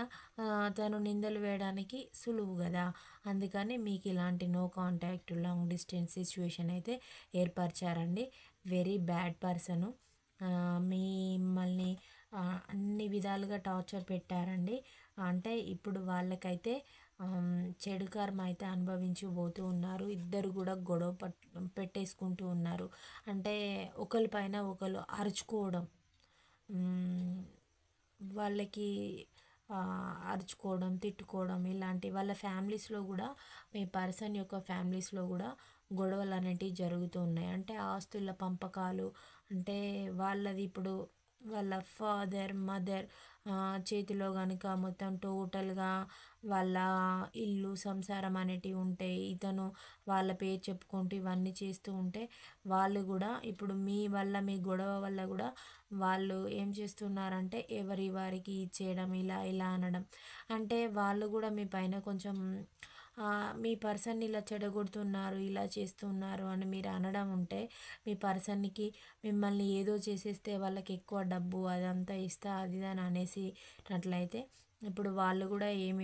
తను నిందలు వేయడానికి సులువు గదా! అందుకని మీకు ఇలాంటి no contact, long distance situation అయితే ఏర్పరిచారండి. Very bad person. మిమ్మల్ని అన్ని విధాలుగా టార్చర్ పెట్టారండి. అంటే ఇప్పుడు వాళ్ళకైతే చెడు కర్మ అయితే అనుభవించబోతూ ఉన్నారు. ఇద్దరు కూడా గొడవ పెట్టేసుకుంటూ ఉన్నారు. అంటే ఒకళ్ళ పైన ఒకళ్ళు అరుచుకోవడం. వాళ్ళకి అరుచుకోవడం, తిట్టుకోవడం ఇలాంటి వాళ్ళ ఫ్యామిలీస్‌లో గూడా మీ పర్సన్ యొక్క ఫ్యామిలీస్‌లో గూడా గొడవలనేటివి జరుగుతూ ఉన్నాయి. అంటే ఆస్తుల పంపకాలు అంటే వాళ్ళది ఇప్పుడు వాళ్ళ ఫాదర్, మదర్ చేతిలో గనుక మొత్తం టోటల్‌గా వాళ్ళ ఇల్లు, సంసారం అనేటివి ఉంటాయి. ఇతను వాళ్ళ పేరు చెప్పుకుంటూ ఇవన్నీ చేస్తూ ఉంటే వాళ్ళు గూడా ఇప్పుడు మీ వల్ల, మీ గొడవ వల్ల గూడా వాళ్ళు ఏం చేస్తున్నారంటే ఎవరి వారికి ఇచ్చేయడం ఇలా ఇలా అనడం. అంటే వాళ్ళు కూడా మీ పైన కొంచెం మీ పర్సన్‌ని ఇలా చెడగొడుతున్నారు, ఇలా చేస్తున్నారు అని మీరు అనడం ఉంటే మీ పర్సన్‌కి మిమ్మల్ని ఏదో చేసేస్తే వాళ్ళకి ఎక్కువ డబ్బు అదంతా ఇస్తా అది ఇది అని అనేసినట్లయితే ఇప్పుడు వాళ్ళు కూడా ఏమి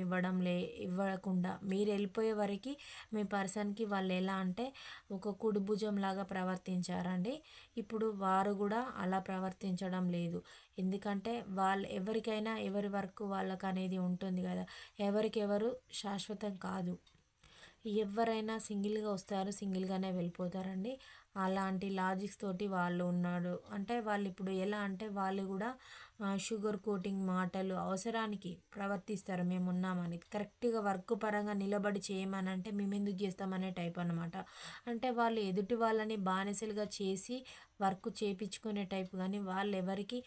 ఇవ్వకుండా మీరు వెళ్ళిపోయే వరకి మీ పర్సన్‌కి వాళ్ళు ఎలా అంటే ఒక కుడి భుజంలాగా ప్రవర్తించారండి. ఇప్పుడు వారు కూడా అలా ప్రవర్తించడం లేదు. ఎందుకంటే వాళ్ళు ఎవరికైనా ఎవరి వర్క్ వాళ్ళకనేది ఉంటుంది కదా! ఎవరికెవరు శాశ్వతం కాదు. ఎవ్వరైనా సింగిల్‌గా వస్తారు, సింగిల్‌గానే వెళ్ళిపోతారండి. అలాంటి లాజిక్స్ తోటి వాళ్ళు ఉన్నాడు. అంటే వాళ్ళిప్పుడు ఎలా అంటే వాళ్ళు గూడా షుగర్ కోటింగ్ మాటలు అవసరానికి ప్రవర్తిస్తారు మేమున్నామని. కరెక్ట్‌గా వర్క్ పరంగా నిలబడి చేయమనంటే మేమెందుకు జేస్తామనే టైప్ అనమాట. అంటే వాళ్ళు ఎదుటి వాళ్ళని బానిసలుగా చేసి వర్క్ చేపిచ్చుకునే టైప్ గానీ వాళ్ళెవరికీ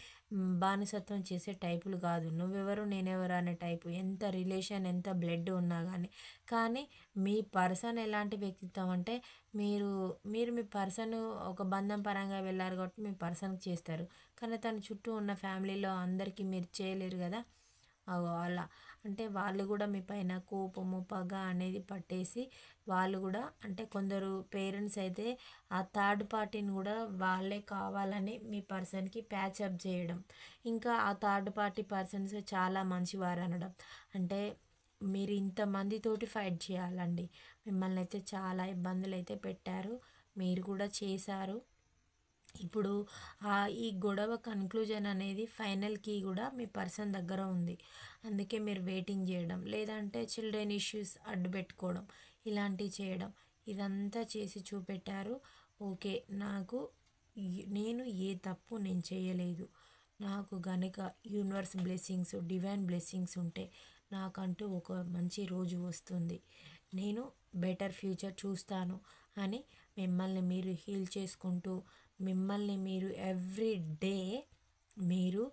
బానిసత్వం చేసే టైపులు గాదు. నువ్వెవరు, నేనెవరు అనే టైపు. ఎంత రిలేషన్, ఎంత బ్లడ్ ఉన్నా గానీ. కానీ మీ పర్సన్ ఎలాంటి వ్యక్తిత్వం అంటే మీరు మీ పర్సన్ ఒక బంధం పరంగా వెళ్లారు కాబట్టి మీ పర్సన్‌కి చేస్తారు. కానీ తన చుట్టూ ఉన్న ఫ్యామిలీలో అందరికీ మీరు చేయలేరు గదా! అలా అంటే వాళ్ళు కూడా మీ పైన కోపము పగ అనేది పట్టేసి వాళ్ళు కూడా అంటే కొందరు పేరెంట్స్ అయితే ఆ థర్డ్ పార్టీని కూడా వాళ్ళే కావాలని మీ పర్సన్కి ప్యాచప్ చేయడం, ఇంకా ఆ థర్డ్ పార్టీ పర్సన్స్ చాలా మంచివారు అనడం. అంటే మీరు ఇంతమందితోటి ఫైట్ చేయాలండి. మిమ్మల్ని అయితే చాలా ఇబ్బందులు అయితే పెట్టారు, మీరు కూడా చేశారు. ఇప్పుడు ఈ గొడవ కన్క్లూజన్ అనేది ఫైనల్కి కూడా మీ పర్సన్ దగ్గర ఉంది. అందుకే మీరు వెయిటింగ్ చేయడం, లేదంటే చిల్డ్రన్ ఇష్యూస్ అడ్డు పెట్టుకోవడం, ఇలాంటివి చేయడం, ఇదంతా చేసి చూపెట్టారు. ఓకే, నేను ఏ తప్పు నేను చేయలేదు, నాకు గనుక యూనివర్స్ బ్లెస్సింగ్స్ డివైన్ బ్లెస్సింగ్స్ ఉంటే నాకంటూ ఒక మంచి రోజు వస్తుంది, నేను బెటర్ ఫ్యూచర్ చూస్తాను అని మిమ్మల్ని మీరు హీల్ చేసుకుంటూ, మిమ్మల్ని మీరు ఎవ్రీ డే మీరు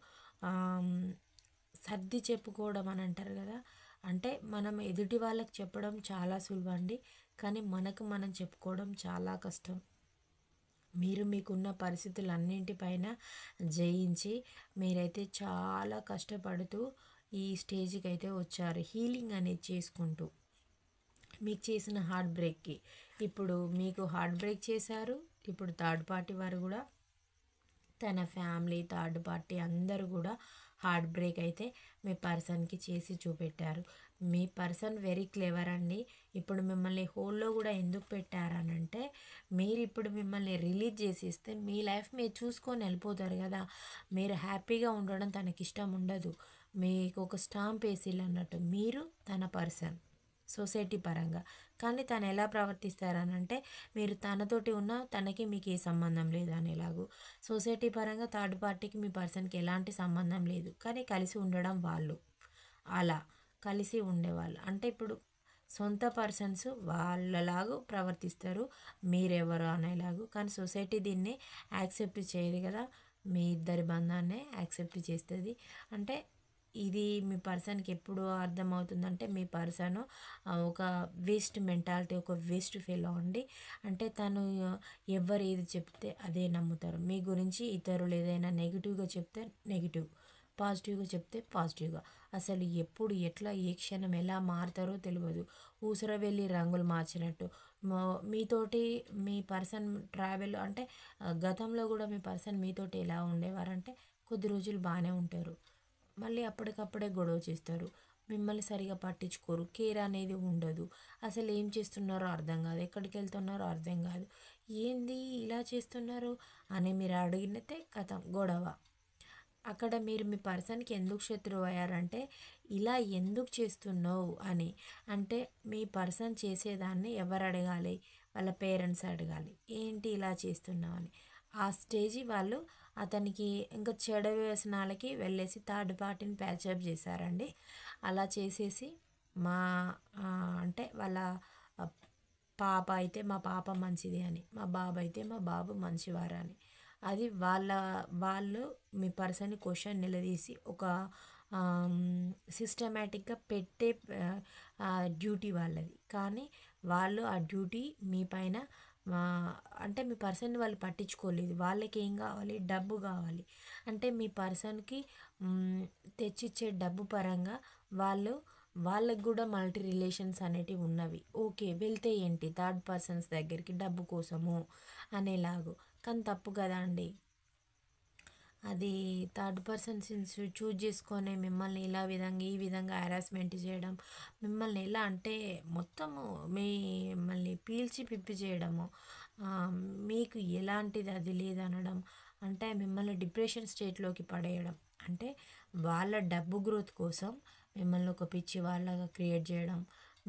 సర్ది చెప్పుకోవడం అని అంటారు కదా, అంటే మనం ఎదుటి వాళ్ళకి చెప్పడం చాలా సులువండి, కానీ మనకు మనం చెప్పుకోవడం చాలా కష్టం. మీరు మీకున్న పరిస్థితులన్నింటిపైన జయించి మీరైతే చాలా కష్టపడుతూ ఈ స్టేజ్కి అయితే వచ్చారు, హీలింగ్ అనేది చేసుకుంటూ. మీకు చేసిన హార్ట్ బ్రేక్కి ఇప్పుడు మీకు హార్ట్ బ్రేక్ చేశారు. ఇప్పుడు థర్డ్ పార్టీ వారు కూడా తన ఫ్యామిలీ థర్డ్ పార్టీ అందరూ కూడా హార్ట్ బ్రేక్ అయితే మీ పర్సన్కి చేసి చూపెట్టారు. మీ పర్సన్ వెరీ క్లెవర్ అండి. ఇప్పుడు మిమ్మల్ని హోల్లో కూడా ఎందుకు పెట్టారనంటే, మీరు ఇప్పుడు మిమ్మల్ని రిలీజ్ చేసేస్తే మీ లైఫ్ మీరు చూసుకొని వెళ్ళిపోతారు కదా. మీరు హ్యాపీగా ఉండడం తనకి ఇష్టం ఉండదు. మీకు ఒక స్టాంప్ వేసిల్లు అన్నట్టు మీరు తన పర్సన్ సొసైటీ పరంగా. కానీ తను ఎలా ప్రవర్తిస్తారనంటే, మీరు తనతోటి ఉన్న తనకి మీకు ఏ సంబంధం లేదు అనేలాగు. సొసైటీ పరంగా థర్డ్ పార్టీకి మీ పర్సన్కి ఎలాంటి సంబంధం లేదు, కానీ కలిసి ఉండడం వాళ్ళు అలా కలిసి ఉండేవాళ్ళు. అంటే ఇప్పుడు సొంత పర్సన్స్ వాళ్ళలాగా ప్రవర్తిస్తారు, మీరెవరు అనేలాగు. కానీ సొసైటీ దీన్ని యాక్సెప్ట్ చేయదు కదా, మీ ఇద్దరి బంధాన్నే యాక్సెప్ట్ చేస్తుంది. అంటే ఇది మీ పర్సన్కి ఎప్పుడు అర్థమవుతుందంటే, మీ పర్సన్ ఒక వేస్ట్ మెంటాలిటీ, ఒక వేస్ట్ ఫెలో అండి. అంటే తను ఎవరు ఏది చెప్తే అదే నమ్ముతారు. మీ గురించి ఇతరులు ఏదైనా నెగిటివ్గా చెప్తే నెగిటివ్, పాజిటివ్గా చెప్తే పాజిటివ్గా. అసలు ఎప్పుడు ఎట్లా ఏ క్షణం ఎలా మారుతారో తెలియదు. ఊసర వెళ్ళి రంగులు మార్చినట్టు మీతోటి మీ పర్సన్ ట్రావెల్ అంటే గతంలో కూడా మీ పర్సన్ మీతోటి ఎలా ఉండేవారంటే, కొద్ది రోజులు బాగానే ఉంటారు, మళ్ళీ అప్పటికప్పుడే గొడవ చేస్తారు, మిమ్మల్ని సరిగా పట్టించుకోరు, కేర్ అనేది ఉండదు. అసలు ఏం చేస్తున్నారో అర్థం కాదు, ఎక్కడికి వెళ్తున్నారో అర్థం కాదు, ఏంది ఇలా చేస్తున్నారు అని మీరు అడిగితే కథం గొడవ. అక్కడ మీరు మీ పర్సన్కి ఎందుకు శత్రువు అయ్యారంటే, ఇలా ఎందుకు చేస్తున్నావు అని. అంటే మీ పర్సన్ చేసేదాన్ని ఎవరు అడగాలి? వాళ్ళ పేరెంట్స్ అడగాలి, ఏంటి ఇలా చేస్తున్నావు అని. ఆ స్టేజి వాళ్ళు అతనికి ఇంకా చెడు వ్యసనాలకి వెళ్ళేసి థర్డ్ పార్టీని ప్యాచప్ చేశారండి. అలా చేసేసి మా అంటే వాళ్ళ పాప అయితే మా పాప మంచిది అని, మా బాబు అయితే మా బాబు మంచివారని, అది వాళ్ళు మీ పర్సన్ని క్వశ్చన్ నిలదీసి ఒక సిస్టమేటిక్గా పెట్టే డ్యూటీ వాళ్ళది. కానీ వాళ్ళు ఆ డ్యూటీ మీ పైన అంటే మీ పర్సన్ని వాళ్ళు పట్టించుకోలేదు. వాళ్ళకి ఏం కావాలి? డబ్బు కావాలి. అంటే మీ పర్సన్కి తెచ్చిచ్చే డబ్బు పరంగా వాళ్ళకు కూడా మల్టీ రిలేషన్స్ అనేటివి ఉన్నవి. ఓకే, వెళ్తే ఏంటి థర్డ్ పర్సన్స్ దగ్గరికి డబ్బు కోసము అనేలాగు. కానీ తప్పు కదా అండి. అది థర్డ్ పర్సన్స్ చూజ్ చేసుకొని మిమ్మల్ని ఈ విధంగా హెరాస్మెంట్ చేయడం, మిమ్మల్ని ఎలా అంటే మొత్తము మిమ్మల్ని పీల్చి పిప్పి చేయడము, మీకు ఎలాంటిది అది లేదనడం, అంటే మిమ్మల్ని డిప్రెషన్ స్టేట్లోకి పడేయడం. అంటే వాళ్ళ డబ్బు గ్రోత్ కోసం మిమ్మల్ని ఒక పిచ్చి వాళ్ళగా క్రియేట్ చేయడం,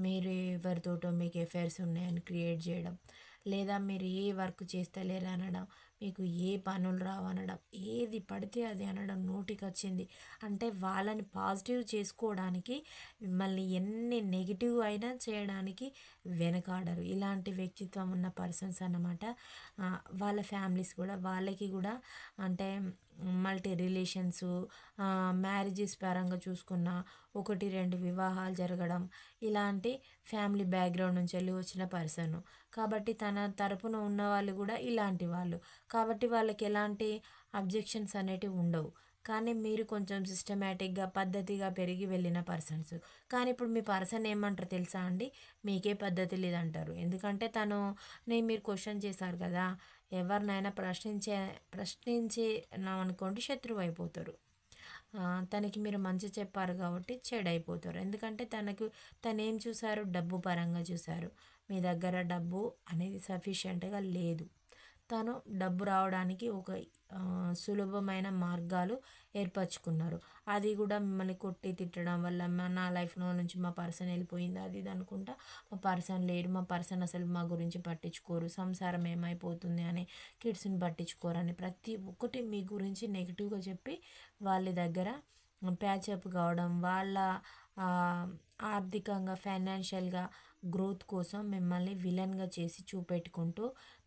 మీరు ఎవరితోటో మీకు ఎఫైర్స్ ఉన్నాయని క్రియేట్ చేయడం, లేదా మీరు ఏ వర్క్ చేస్తలేరు అనడం, మీకు ఏ పనులు రావనడం, ఏది పడితే అది అనడం నోటికి వచ్చింది. అంటే వాళ్ళని పాజిటివ్ చేసుకోవడానికి మిమ్మల్ని ఎన్ని నెగిటివ్ అయినా చేయడానికి వెనకాడరు. ఇలాంటి వ్యక్తిత్వం ఉన్న పర్సన్స్ అన్నమాట. వాళ్ళ ఫ్యామిలీస్ కూడా వాళ్ళకి కూడా అంటే మల్టీ రిలేషన్స్, మ్యారేజెస్ పరంగా చూసుకున్న 1-2 వివాహాలు జరగడం, ఇలాంటి ఫ్యామిలీ బ్యాక్గ్రౌండ్ నుంచి వెళ్ళి వచ్చిన పర్సన్ కాబట్టి తన తరపున ఉన్న వాళ్ళు కూడా ఇలాంటి వాళ్ళు కాబట్టి వాళ్ళకి ఎలాంటి అబ్జెక్షన్స్ అనేటివి ఉండవు. కానీ మీరు కొంచెం సిస్టమేటిక్గా పద్ధతిగా పెరిగి వెళ్ళిన పర్సన్స్. కానీ ఇప్పుడు మీ పర్సన్ ఏమంటారు తెలుసా అండి? మీకే పద్ధతి లేదంటారు. ఎందుకంటే మీరు క్వశ్చన్ చేశారు కదా! ఎవరినైనా ప్రశ్నించినామనుకోండి శత్రువు అయిపోతారు. తనకి మీరు మంచి చెప్పారు కాబట్టి చెడైపోతారు. ఎందుకంటే తనేం చూసారు? డబ్బు పరంగా చూసారు. మీ దగ్గర డబ్బు అనేది సఫిషియెంట్‌గా లేదు. తను డబ్బు రావడానికి ఒక సులభమైన మార్గాలు ఏర్పరచుకున్నారు. అది కూడా మిమ్మల్ని కొట్టి తిట్టడం వల్ల నా లైఫ్‌లో నుంచి మా పర్సన్ వెళ్ళిపోయింది అది ఇది అనుకుంటా మా పర్సన్ లేరు. మా పర్సన్ అసలు మా గురించి పట్టించుకోరు. సంసారం ఏమైపోతుంది అని కిడ్స్‌ని పట్టించుకోరని ప్రతి ఒక్కటి మీ గురించి నెగిటివ్‌గా చెప్పి వాళ్ళ దగ్గర ప్యాచప్ కావడం, వాళ్ళ ఆర్థికంగా, ఫైనాన్షియల్‌గా గ్రోత్ కోసం మిమ్మల్ని విలన్‌గా చేసి చూపెట్టుకుంటూ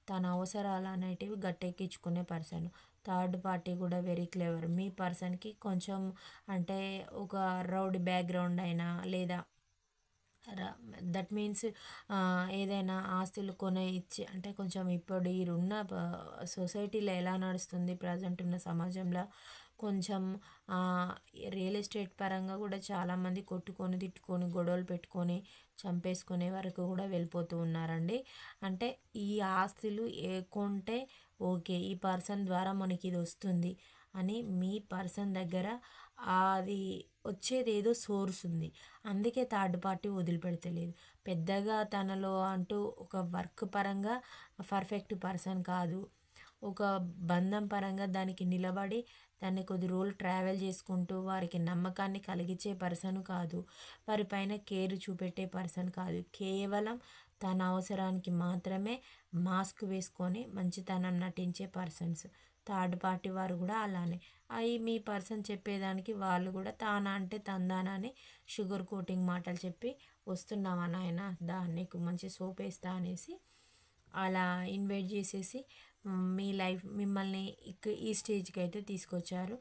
తన అవసరాలు అనేటివి గట్టెక్కించుకునే పర్సన్. థర్డ్ పార్టీ కూడా వెరీ క్లెవర్. మీ పర్సన్‌కి కొంచెం అంటే ఒక రౌడీ బ్యాక్‌గ్రౌండ్ అయినా లేదా ర దట్ మీన్స్ ఏదైనా ఆస్తులు కొని ఇచ్చి అంటే కొంచెం ఇప్పుడు ఈరున్న సొసైటీలో ఎలా నడుస్తుంది ప్రజెంట్ ఉన్న సమాజంలో కొంచెం రియల్ ఎస్టేట్ పరంగా కూడా చాలామంది కొట్టుకొని తిట్టుకొని గొడవలు పెట్టుకొని చంపేసుకునే వరకు కూడా వెళ్ళిపోతూ ఉన్నారండి. అంటే ఈ ఆస్తులు కొంటే ఓకే ఈ పర్సన్ ద్వారా మనకి ఇది వస్తుంది అని మీ పర్సన్ దగ్గర అది వచ్చేది ఏదో సోర్స్ ఉంది. అందుకే థర్డ్ పార్టీ వదిలిపెడతలేదు. పెద్దగా తనలో అంటూ ఒక వర్క్ పరంగా పర్ఫెక్ట్ పర్సన్ కాదు. ఒక బంధం పరంగా దానికి నిలబడి దాన్ని కొద్ది రోజులు ట్రావెల్ చేసుకుంటూ వారికి నమ్మకాన్ని కలిగించే పర్సన్ కాదు. వారిపైన కేర్ చూపెట్టే పర్సన్ కాదు. కేవలం తన అవసరానికి మాత్రమే మాస్క్ వేసుకొని మంచితనం నటించే పర్సన్స్. థర్డ్ పార్టీ వారు కూడా అలానే. అవి మీ పర్సన్ చెప్పేదానికి వాళ్ళు కూడా తానా అంటే తందానా అని షుగర్ కోటింగ్ మాటలు చెప్పి వస్తున్నావా నాయన దా నీకు మంచి సోప్ వేస్తా అనేసి అలా ఇన్వైట్ చేసేసి మీ లైఫ్ మిమ్మల్ని ఈ స్టేజ్కి అయితే తీసుకొచ్చారు.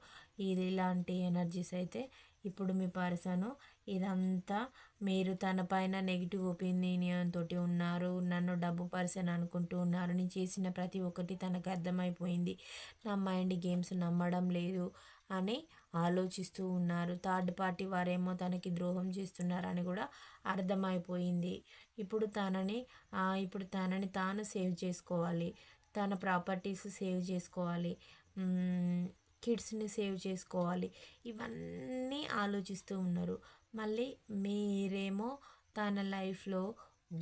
ఇది ఇలాంటి ఎనర్జీస్ అయితే ఇప్పుడు మీ పర్సను ఇదంతా మీరు తన పైన నెగిటివ్ ఒపీనియన్ తోటి ఉన్నారు. నన్ను డబ్బు పర్సన్ అనుకుంటూ ఉన్నారు. నేను చేసిన ప్రతి ఒక్కటి తనకు అర్థమైపోయింది. నా మైండ్ గేమ్స్ నమ్మడం లేదు అని ఆలోచిస్తూ ఉన్నారు. థర్డ్ పార్టీ వారేమో తనకి ద్రోహం చేస్తున్నారని కూడా అర్థమైపోయింది. ఇప్పుడు తనని తాను సేవ్ చేసుకోవాలి. తన ప్రాపర్టీస్ సేవ్ చేసుకోవాలి. కిడ్స్ని సేవ్ చేసుకోవాలి. ఇవన్నీ ఆలోచిస్తూ ఉన్నారు. మళ్ళీ మీరేమో తన లైఫ్లో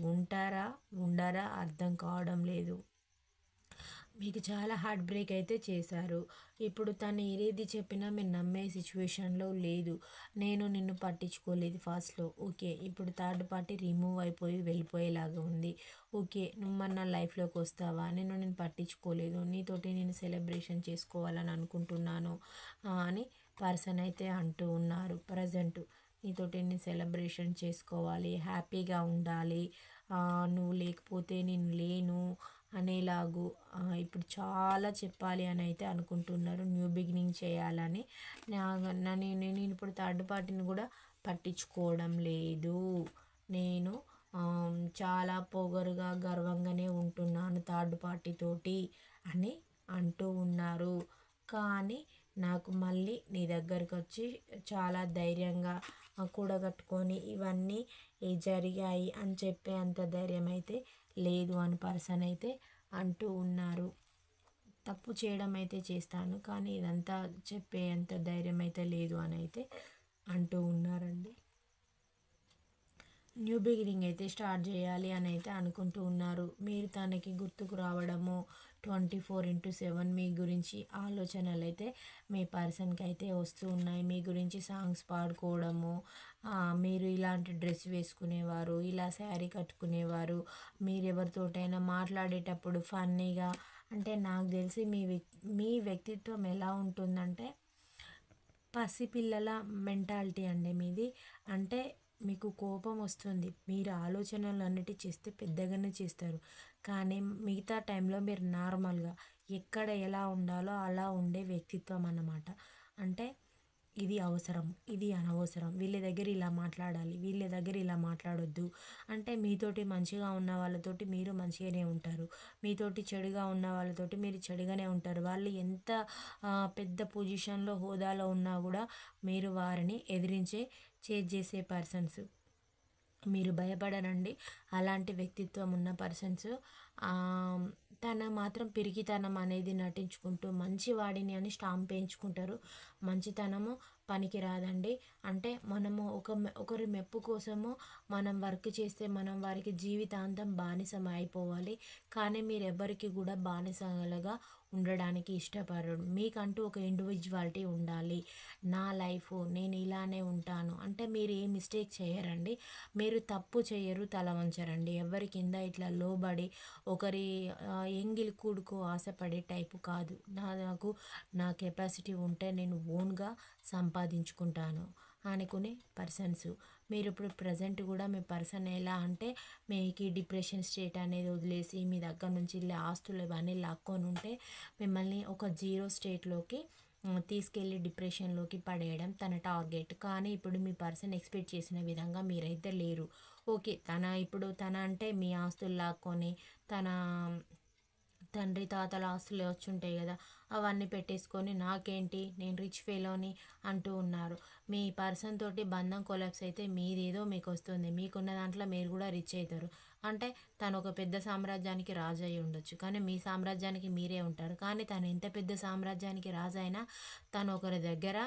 ఉంటారా ఉండరా అర్థం కావడం లేదు. మీకు చాలా హార్ట్ బ్రేక్ అయితే చేశారు. ఇప్పుడు తను ఏది చెప్పినా మీరు నమ్మే సిచ్యువేషన్లో లేదు. నేను నిన్ను పట్టించుకోలేదు ఫస్ట్లో ఓకే. ఇప్పుడు థర్డ్ పార్టీ రిమూవ్ అయిపోయి వెళ్ళిపోయేలాగా ఉంది. ఓకే నువ్వు మన నా లైఫ్లోకి వస్తావా? నేను పట్టించుకోలేదు. నీతోటి నేను సెలబ్రేషన్ చేసుకోవాలని అనుకుంటున్నాను అని పర్సన్ అయితే అంటూ ఉన్నారు. ప్రజెంట్ నీతోటి నేను సెలబ్రేషన్ చేసుకోవాలి, హ్యాపీగా ఉండాలి, నువ్వు లేకపోతే నేను లేను అనేలాగు ఇప్పుడు చాలా చెప్పాలి అని అయితే అనుకుంటున్నారు. న్యూ బిగినింగ్ చేయాలని. నేను ఇప్పుడు థర్డ్ పార్టీని కూడా పట్టించుకోవడం లేదు. నేను చాలా పొగరుగా గర్వంగానే ఉంటున్నాను థర్డ్ పార్టీ తోటి అని అంటూ ఉన్నారు. కానీ నాకు మళ్ళీ నీ దగ్గరికి వచ్చి చాలా ధైర్యంగా కూడగట్టుకొని ఇవన్నీ జరిగాయి అని చెప్పే అంత ధైర్యం అయితే లేదు అని పర్సన్ అయితే అంటూ ఉన్నారు. తప్పు చేయడం అయితే చేస్తాను కానీ ఇదంతా చెప్పే అంత ధైర్యం అయితే లేదు అని అయితే అంటూ ఉన్నారండి. న్యూ బిగినింగ్ అయితే స్టార్ట్ చేయాలి అని అయితే అనుకుంటూ ఉన్నారు. మీరు తనకి గుర్తుకు రావడము 24/7 మీ గురించి ఆలోచనలు అయితే మీ పర్సన్కి అయితే వస్తూ ఉన్నాయి. మీ గురించి సాంగ్స్ పాడుకోవడము, మీరు ఇలాంటి డ్రెస్ వేసుకునేవారు, ఇలా శారీ కట్టుకునేవారు, మీరు ఎవరితోటైనా మాట్లాడేటప్పుడు ఫన్నీగా అంటే నాకు తెలిసి మీ వ్యక్తిత్వం ఎలా ఉంటుందంటే పసిపిల్లల మెంటాలిటీ అండి మీది. అంటే మీకు కోపం వస్తుంది. మీరు ఆలోచనలు అన్నిటి చేస్తే పెద్దగానే చేస్తారు. కానీ మిగతా టైంలో మీరు నార్మల్గా ఎక్కడ ఎలా ఉండాలో అలా ఉండే వ్యక్తిత్వం అన్నమాట. అంటే ఇది అవసరం, ఇది అనవసరం, వీళ్ళ దగ్గర ఇలా మాట్లాడాలి, వీళ్ళ దగ్గర ఇలా మాట్లాడొద్దు అంటే మీతోటి మంచిగా ఉన్న వాళ్ళతోటి మీరు మంచిగానే ఉంటారు, మీతోటి చెడుగా ఉన్న వాళ్ళతోటి మీరు చెడుగానే ఉంటారు. వాళ్ళు ఎంత పెద్ద పొజిషన్లో హోదాలో ఉన్నా కూడా మీరు వారిని ఎదిరించే చేసే పర్సన్స్. మీరు భయపడనండి అలాంటి వ్యక్తిత్వం ఉన్న పర్సన్స్. తన మాత్రం పిరికితనం అనేది నటించుకుంటూ మంచివాడిని అని స్టాంప్ వేయించుకుంటారు. మంచితనము పనికి రాదండి. అంటే మనము ఒకరి మెప్పు కోసము మనం వర్క్ చేస్తే మనం వారికి జీవితాంతం బానిసం అయిపోవాలి. కానీ మీరు ఎవ్వరికి కూడా బానిసలుగా ఉండడానికి ఇష్టపడరు. మీకంటూ ఒక ఇండివిజువాలిటీ ఉండాలి. నా లైఫ్ నేను ఇలానే ఉంటాను అంటే మీరు ఏ మిస్టేక్ చేయరండి. మీరు తప్పు చేయరు, తల వంచరండి. ఎవరి కింద ఇట్లా లోబడి ఒకరి ఎంగిలి కూడుకో ఆశపడే టైపు కాదు. నాకు నా కెపాసిటీ ఉంటే నేను ఓన్గా సంపాదించుకుంటాను అనుకునే పర్సన్స్. మీరు ఇప్పుడు ప్రజెంట్ కూడా మీ పర్సన్ ఎలా అంటే మీకు డిప్రెషన్ స్టేట్ అనేది వదిలేసి మీ దగ్గర నుంచి ఆస్తులు ఇవన్నీ లాక్కొని ఉంటే మిమ్మల్ని ఒక జీరో స్టేట్లోకి తీసుకెళ్ళి డిప్రెషన్లోకి పడేయడం తన టార్గెట్. కానీ ఇప్పుడు మీ పర్సన్ ఎక్స్పెక్ట్ చేసిన విధంగా మీరైతే లేరు. ఓకే, తన అంటే మీ ఆస్తులు లాక్కొని తన తండ్రి తాతల ఆస్తులు వచ్చి ఉంటాయి కదా, అవన్నీ పెట్టేసుకొని నాకేంటి నేను రిచ్ ఫెలోని అంటూ ఉన్నారు. మీ పర్సన్ తోటి బంధం కొలాప్స్ అయితే మీదేదో మీకు వస్తుంది, మీకున్న దాంట్లో మీరు కూడా రిచ్ అవుతారు. అంటే తను ఒక పెద్ద సామ్రాజ్యానికి రాజు అయి ఉండొచ్చు, కానీ మీ సామ్రాజ్యానికి మీరే ఉంటారు. కానీ తను ఎంత పెద్ద సామ్రాజ్యానికి రాజు అయినా తను ఒకరి దగ్గర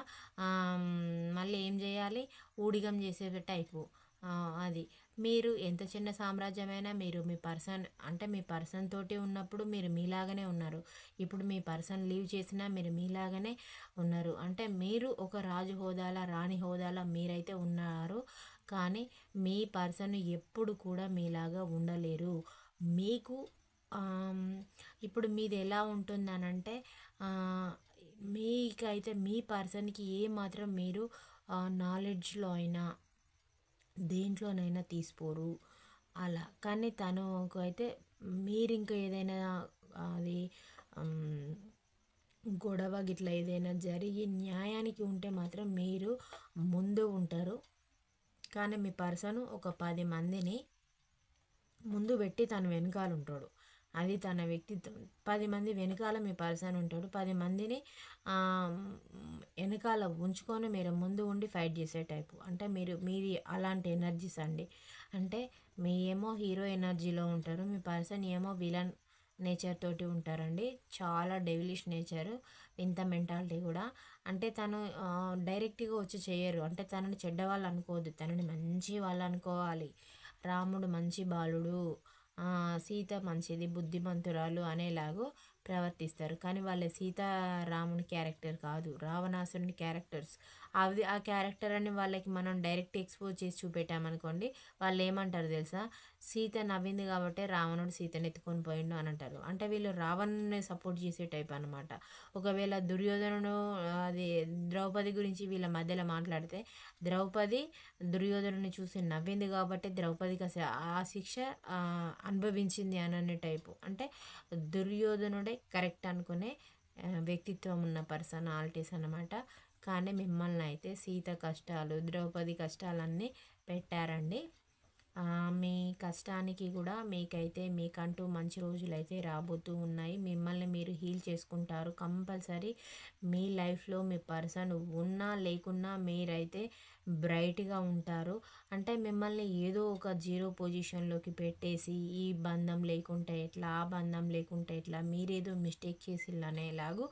మళ్ళీ ఏం చేయాలి, ఊడిగం చేసే టైపు అది. మీరు ఎంత చిన్న సామ్రాజ్యమైనా మీరు మీ పర్సన్ అంటే మీ పర్సన్ తోటి ఉన్నప్పుడు మీరు మీలాగానే ఉన్నారు. ఇప్పుడు మీ పర్సన్ లీవ్ చేసినా మీరు మీలాగానే ఉన్నారు. అంటే మీరు ఒక రాజు హోదాల రాణి హోదాల మీరైతే ఉన్నారు. కానీ మీ పర్సన్ ఎప్పుడు కూడా మీలాగా ఉండలేరు. మీకు ఇప్పుడు మీది ఎలా ఉంటుందనంటే మీకైతే మీ పర్సన్కి ఏ మాత్రం మీరు నాలెడ్జ్లో అయినా దేంట్లోనైనా తీసిపోరు అలా. కానీ తనకు అయితే మీరు ఇంకా ఏదైనా అది గొడవ గిట్లా ఏదైనా జరిగి న్యాయానికి ఉంటే మాత్రం మీరు ముందు ఉంటారు. కానీ మీ పర్సన్ ఒక 10 మందిని ముందు పెట్టి తను వెనకాల ఉంటాడు. అది తన వ్యక్తిత్వం. 10 మంది వెనకాల మీ పర్సన్ ఉంటాడు, 10 మందిని వెనకాల ఉంచుకొని మీరు ముందు ఉండి ఫైట్ చేసే టైపు. అంటే మీది అలాంటి ఎనర్జీస్ అండి. అంటే మీ ఏమో హీరో ఎనర్జీలో ఉంటారు, మీ పర్సన్ ఏమో విలన్ నేచర్ తోటి ఉంటారండి. చాలా డెవిలిష్ నేచరు, ఇంత మెంటాలిటీ కూడా. అంటే తను డైరెక్ట్గా వచ్చి చేయరు. అంటే తనని చెడ్డవాళ్ళు అనుకోవద్దు, తనని మంచి వాళ్ళు అనుకోవాలి. రాముడు మంచి బాలుడు, సీత మంచిది బుద్ధిమంతురాలు అనేలాగూ ప్రవర్తిస్తారు. కానీ వాళ్ళ సీతారాముని క్యారెక్టర్ కాదు, రావణాసురుని క్యారెక్టర్స్. ఆ క్యారెక్టర్ అని వాళ్ళకి మనం డైరెక్ట్ ఎక్స్పోజ్ చేసి చూపెట్టామనుకోండి, వాళ్ళు ఏమంటారు తెలుసా, సీత నవ్వింది కాబట్టి రావణుడు సీతను ఎత్తుకొని పోయిండు అని అంటారు. అంటే వీళ్ళు రావణుని సపోర్ట్ చేసే టైప్ అనమాట. ఒకవేళ దుర్యోధనుడు అది ద్రౌపది గురించి వీళ్ళ మధ్యలో మాట్లాడితే ద్రౌపది దుర్యోధనుని చూసి నవ్వింది కాబట్టి ద్రౌపదికి ఆ శిక్ష అనుభవించింది అనే టైపు. అంటే దుర్యోధనుడే కరెక్ట్ అనుకునే వ్యక్తిత్వం ఉన్న పర్సనాలిటీస్ అన్నమాట. కానీ మిమ్మల్ని అయితే సీత కష్టాలు ద్రౌపది కష్టాలన్నీ పెట్టారండి. మీ కష్టానికి కూడా మీకంటూ మంచి రోజులు అయితే రాబోతూ ఉన్నాయి. మిమ్మల్ని మీరు హీల్ చేసుకుంటారు కంపల్సరీ. మీ లైఫ్లో మీ పర్సన్ ఉన్నా లేకున్నా మీరైతే బ్రైట్గా ఉంటారు. అంటే మిమ్మల్ని ఏదో ఒక జీరో పొజిషన్లోకి పెట్టేసి ఈ బంధం లేకుంటే ఎట్లా, ఆ బంధం లేకుంటే ఎట్లా, మీరేదో మిస్టేక్ చేసిల్లనేలాగూ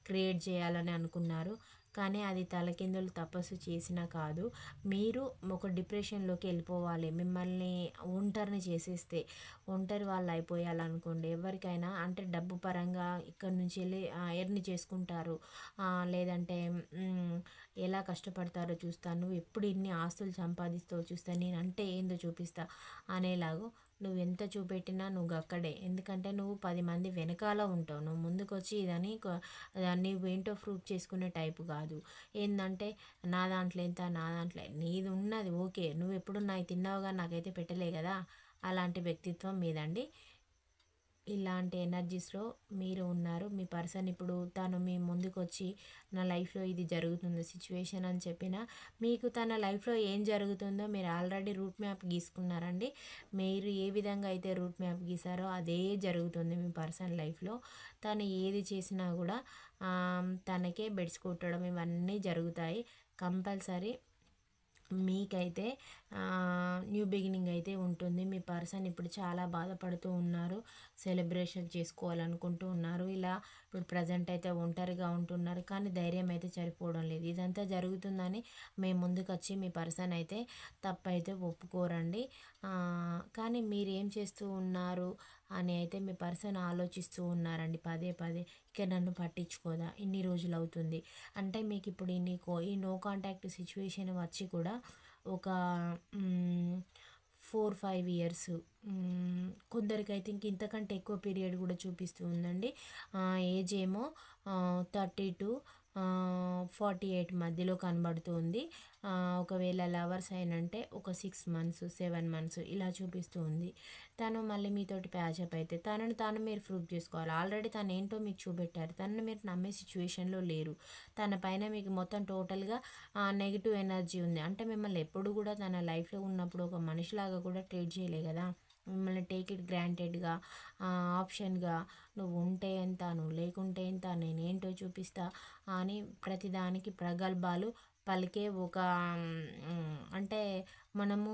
క్రియేట్ చేయాలని అనుకున్నారు. కానీ అది తలకిందులు తపస్సు చేసినా కాదు. మీరు ఒక డిప్రెషన్లోకి వెళ్ళిపోవాలి. మిమ్మల్ని ఒంటరిని చేసేస్తే ఒంటరి వాళ్ళు అయిపోయాలనుకోండి ఎవరికైనా. అంటే డబ్బు పరంగా ఇక్కడ నుంచి వెళ్ళి ఎర్న్ చేసుకుంటారు, లేదంటే ఎలా కష్టపడతారో చూస్తాను, నువ్వు ఎప్పుడు ఇన్ని ఆస్తులు సంపాదిస్తావో చూస్తా, నేనంటే ఏందో చూపిస్తా అనేలాగూ. నువ్వు ఎంత చూపెట్టినా నువ్వు అక్కడే. ఎందుకంటే నువ్వు 10 మంది వెనకాల ఉంటావు, నువ్వు ముందుకు వచ్చి ఇదని నీవు ఏంటో ప్రూవ్ చేసుకునే టైపు కాదు. ఏంటంటే నా దాంట్లో ఎంత, నా దాంట్లో నీది ఉన్నది ఓకే, నువ్వు ఎప్పుడు నాకు తిన్నావుగా నాకైతే పెట్టలే కదా, అలాంటి వ్యక్తిత్వం మీదండి. ఇలాంటి ఎనర్జీస్లో మీరు ఉన్నారు. మీ పర్సన్ ఇప్పుడు తను మీ ముందుకు వచ్చి నా లైఫ్లో ఇది జరుగుతుంది సిచ్యువేషన్ అని చెప్పినా, మీకు తన లైఫ్లో ఏం జరుగుతుందో మీరు ఆల్రెడీ రూట్ మ్యాప్ గీసుకున్నారండి. మీరు ఏ విధంగా అయితే రూట్ మ్యాప్ గీసారో అదే జరుగుతుంది మీ పర్సన్ లైఫ్లో. తను ఏది చేసినా కూడా తనకే బెడ్స్ కొట్టడం ఇవన్నీ జరుగుతాయి కంపల్సరీ. మీకైతే న్యూ బిగినింగ్ అయితే ఉంటుంది. మీ పర్సన్ ఇప్పుడు చాలా బాధపడుతూ ఉన్నారు, సెలబ్రేషన్ చేసుకోవాలనుకుంటూ ఉన్నారు. ఇలా ఇప్పుడు ప్రజెంట్ అయితే ఒంటరిగా ఉంటున్నారు, కానీ ధైర్యం అయితే సరిపోవడం లేదు. ఇదంతా జరుగుతుందని మీ ముందుకు వచ్చి మీ పర్సన్ అయితే తప్పైతే ఒప్పుకోరండి. కానీ మీరు ఏం చేస్తూ ఉన్నారు అని అయితే మీ పర్సన్ ఆలోచిస్తూ ఉన్నారండి పదే పదే. ఇక నన్ను పట్టించుకోదా, ఇన్ని రోజులు అవుతుంది అంటే మీకు ఇప్పుడు ఈ నో కాంటాక్ట్ సిచ్యువేషన్ వచ్చి కూడా ఒక 4-5 ఇయర్స్, కొందరికైతే ఇంతకంటే ఎక్కువ పీరియడ్ కూడా చూపిస్తూ ఉందండి. ఏజ్ ఏమో 30-48 మధ్యలో కనబడుతుంది. ఒకవేళ లవర్స్ అయినంటే ఒక 6 మంత్స్ 7 మంత్స్ ఇలా చూపిస్తూ ఉంది. తను మళ్ళీ మీతోటి ప్యాచప్ అయితే తనని తాను మీరు ప్రూవ్ చేసుకోవాలి. ఆల్రెడీ తను ఏంటో మీకు చూపెట్టారు, తనని మీరు నమ్మే సిచ్యువేషన్లో లేరు. తన పైన మీకు మొత్తం టోటల్గా నెగిటివ్ ఎనర్జీ ఉంది. అంటే మిమ్మల్ని ఎప్పుడు కూడా తన లైఫ్లో ఉన్నప్పుడు ఒక మనిషిలాగా కూడా ట్రీట్ చేయలే కదా, మిమ్మల్ని టేక్ ఇట్ గ్రాంటెడ్గా, ఆప్షన్గా, నువ్వు ఉంటే ఎంత నువ్వు లేకుంటే ఎంత, నేనేంటో చూపిస్తా అని ప్రతిదానికి ప్రగల్భాలు పలికే ఒక అంటే మనము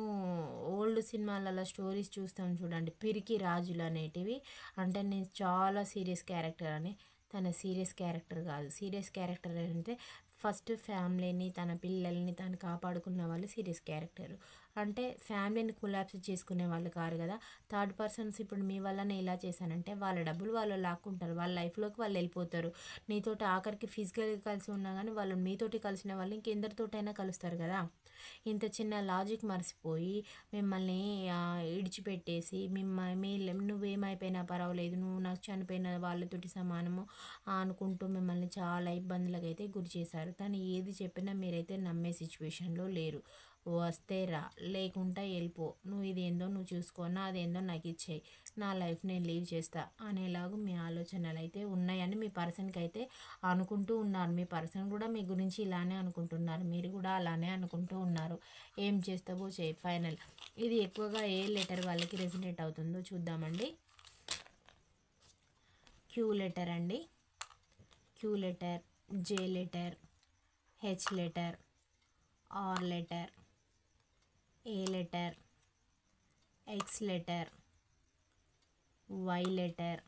ఓల్డ్ సినిమాలలో స్టోరీస్ చూస్తాం చూడండి, పిరికి రాజులు అనేటివి. అంటే నేను చాలా సీరియస్ క్యారెక్టర్ అని, తన సీరియస్ క్యారెక్టర్ కాదు. సీరియస్ క్యారెక్టర్ అంటే ఫస్ట్ ఫ్యామిలీని తన పిల్లల్ని తను కాపాడుకున్న వాళ్ళు సీరియస్ క్యారెక్టర్. అంటే ఫ్యామిలీని కొలాప్స్ చేసుకునే వాళ్ళు కారు కదా. థర్డ్ పర్సన్స్ ఇప్పుడు మీ వల్లనే ఇలా చేశానంటే వాళ్ళ డబ్బులు వాళ్ళు లాక్కుంటారు, వాళ్ళ లైఫ్లోకి వాళ్ళు వెళ్ళిపోతారు. నీతోటి ఆఖరికి ఫిజికల్గా కలిసి ఉన్నా కానీ వాళ్ళు మీతోటి కలిసిన వాళ్ళు ఇంకెందరితోటైనా కలుస్తారు కదా. ఇంత చిన్న లాజిక్ మర్చిపోయి మిమ్మల్ని ఇడిచిపెట్టేసి నువ్వేమైపోయినా పర్వాలేదు, నువ్వు నాకు చనిపోయిన వాళ్ళతోటి సమానము అనుకుంటూ మిమ్మల్ని చాలా ఇబ్బందులకు అయితే గురి చేశారు. తను ఏది చెప్పినా మీరైతే నమ్మే సిచ్యువేషన్లో లేరు. వస్తే రా, లేకుంటే వెళ్ళిపో, నువ్వు ఇదేందో నువ్వు చూసుకో, నాదేందో నాకు ఇచ్చేయి, నా లైఫ్ నేను లీవ్ చేస్తా అనేలాగా మీ ఆలోచనలు అయితే ఉన్నాయని మీ పర్సన్కి అయితే అనుకుంటూ ఉన్నారు. మీ పర్సన్ కూడా మీ గురించి ఇలానే అనుకుంటున్నారు, మీరు కూడా అలానే అనుకుంటూ ఉన్నారు. ఏం చేస్తావో చేయి ఫైనల్. ఇది ఎక్కువగా ఏ లెటర్ వాళ్ళకి రెసినేట్ అవుతుందో చూద్దామండి. క్యూ లెటర్ అండి. Q letter, J letter, H letter, R letter, A letter, X letter, Y letter,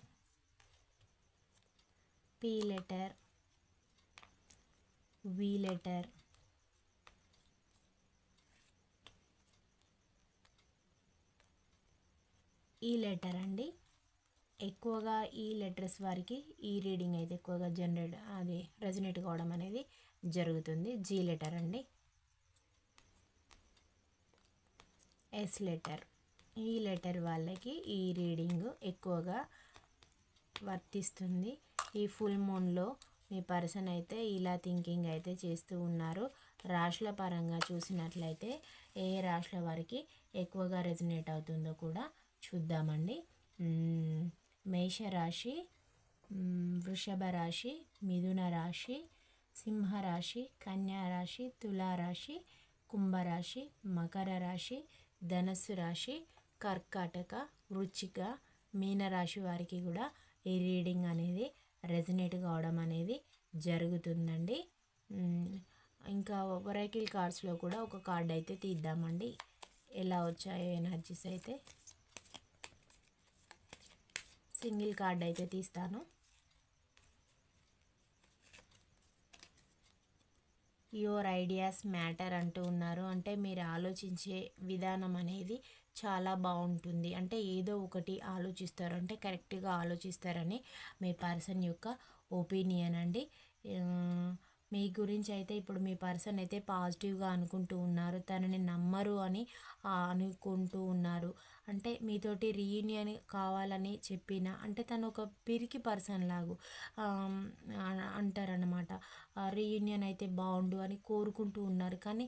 P letter, V letter, E letter అండి. ఎక్కువగా ఈ లెటర్స్ వారికి ఈ రీడింగ్ అయితే ఎక్కువగా రెజనేట్ కావడం అనేది జరుగుతుంది. జీ లెటర్ అండి. ఎస్ లెటర్, ఈ లెటర్ వాళ్ళకి ఈ రీడింగ్ ఎక్కువగా వర్తిస్తుంది. ఈ ఫుల్ మూన్లో మీ పర్సన్ అయితే ఇలా థింకింగ్ అయితే చేస్తూ ఉన్నారు. రాశుల పరంగా చూసినట్లయితే ఏ రాశుల వారికి ఎక్కువగా రెజనేట్ అవుతుందో కూడా చూద్దామండి. మేషరాశి, వృషభ రాశి, మిథున రాశి, సింహరాశి, కన్యారాశి, తులారాశి, కుంభరాశి, మకర రాశి, ధనస్సు రాశి, కర్కాటక, వృచ్చిక, మీనరాశి వారికి కూడా ఈ రీడింగ్ అనేది రెజనేట్ కావడం అనేది జరుగుతుందండి. ఇంకా ఒరాకిల్ కార్డ్స్లో కూడా ఒక కార్డ్ అయితే తీద్దామండి, ఎలా వచ్చాయో ఎనర్జీస్ అయితే. సింగిల్ కార్డ్ అయితే తీస్తాను. యువర్ ఐడియాస్ మ్యాటర్ అంటూ ఉన్నారు. అంటే మీరు ఆలోచించే విధానం అనేది చాలా బాగుంటుంది. అంటే ఏదో ఒకటి ఆలోచిస్తారు, అంటే కరెక్ట్గా ఆలోచిస్తారని మీ పర్సన్ యొక్క ఒపీనియన్ అండి. మీ గురించి అయితే ఇప్పుడు మీ పర్సన్ అయితే పాజిటివ్గా అనుకుంటూ ఉన్నారు, తనని నమ్మరు అని అనుకుంటూ ఉన్నారు. అంటే మీతోటి రీయూనియన్ కావాలని చెప్పిన, అంటే తను ఒక పిరికి పర్సన్ లాగా అంటారనమాట. రీయూనియన్ అయితే బాగుండు అని కోరుకుంటూ ఉన్నారు, కానీ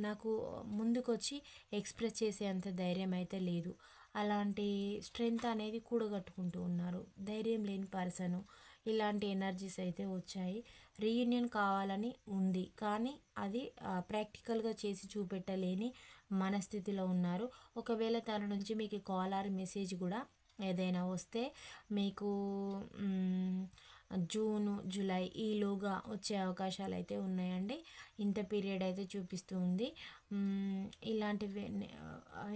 నాకు ముందుకొచ్చి ఎక్స్ప్రెస్ చేసే అంత ధైర్యం అయితే లేదు. అలాంటి స్ట్రెంగ్త్ అనేది కూడగట్టుకుంటూ ఉన్నారు. ధైర్యం లేని పర్సను ఇలాంటి ఎనర్జీస్ అయితే వచ్చాయి. రీయూనియన్ కావాలని ఉంది, కానీ అది ప్రాక్టికల్గా చేసి చూపెట్టలేని మనస్థితిలో ఉన్నారు. ఒకవేళ తన నుంచి మీకు కాల్ ఆర్ మెసేజ్ కూడా ఏదైనా వస్తే మీకు జూను జూలై ఈలోగా వచ్చే అవకాశాలు అయితే ఉన్నాయండి. ఇంత పీరియడ్ అయితే చూపిస్తూ ఉంది. ఇలాంటివి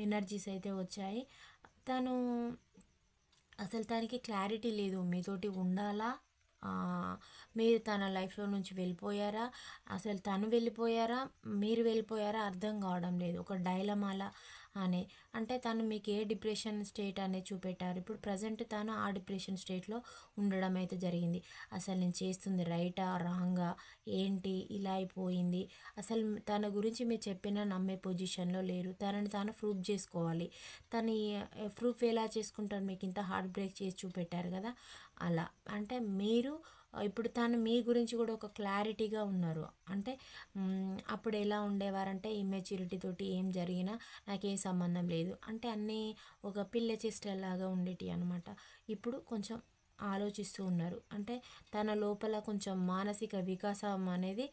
ఎనర్జీస్ అయితే వచ్చాయి. తను అసలు తనకి క్లారిటీ లేదు, మీతోటి ఉండాలా, మీరు తన లైఫ్లో నుంచి వెళ్ళిపోయారా, అసలు తను వెళ్ళిపోయారా, మీరు వెళ్ళిపోయారా అర్థం కావడం లేదు. ఒక డైలమాలా అనే అంటే తను మీకు ఏ డిప్రెషన్ స్టేట్ అనేది చూపెట్టారు. ఇప్పుడు ప్రజెంట్ తను ఆ డిప్రెషన్ స్టేట్లో ఉండడం అయితే జరిగింది. అసలు నేను చేస్తుంది రైటా రాంగా ఏంటి ఇలా అయిపోయింది, అసలు తన గురించి మీరు చెప్పినా నమ్మే పొజిషన్లో లేరు. తనని తాను ప్రూఫ్ చేసుకోవాలి. తను ప్రూఫ్ ఎలా చేసుకుంటారు, మీకు ఇంత హార్ట్ బ్రేక్ చేసి చూపెట్టారు కదా అలా. అంటే మీరు ఇప్పుడు తను మీ గురించి కూడా ఒక క్లారిటీగా ఉన్నారు. అంటే అప్పుడు ఎలా ఉండేవారంటే ఇమ్మెచ్యూరిటీ తోటి ఏం జరిగినా నాకేం సంబంధం లేదు అంటే అన్నీ ఒక పిల్ల చేష్టలాగా ఉండేటి అనమాట. ఇప్పుడు కొంచెం ఆలోచిస్తూ ఉన్నారు. అంటే తన లోపల కొంచెం మానసిక వికాసం అనేది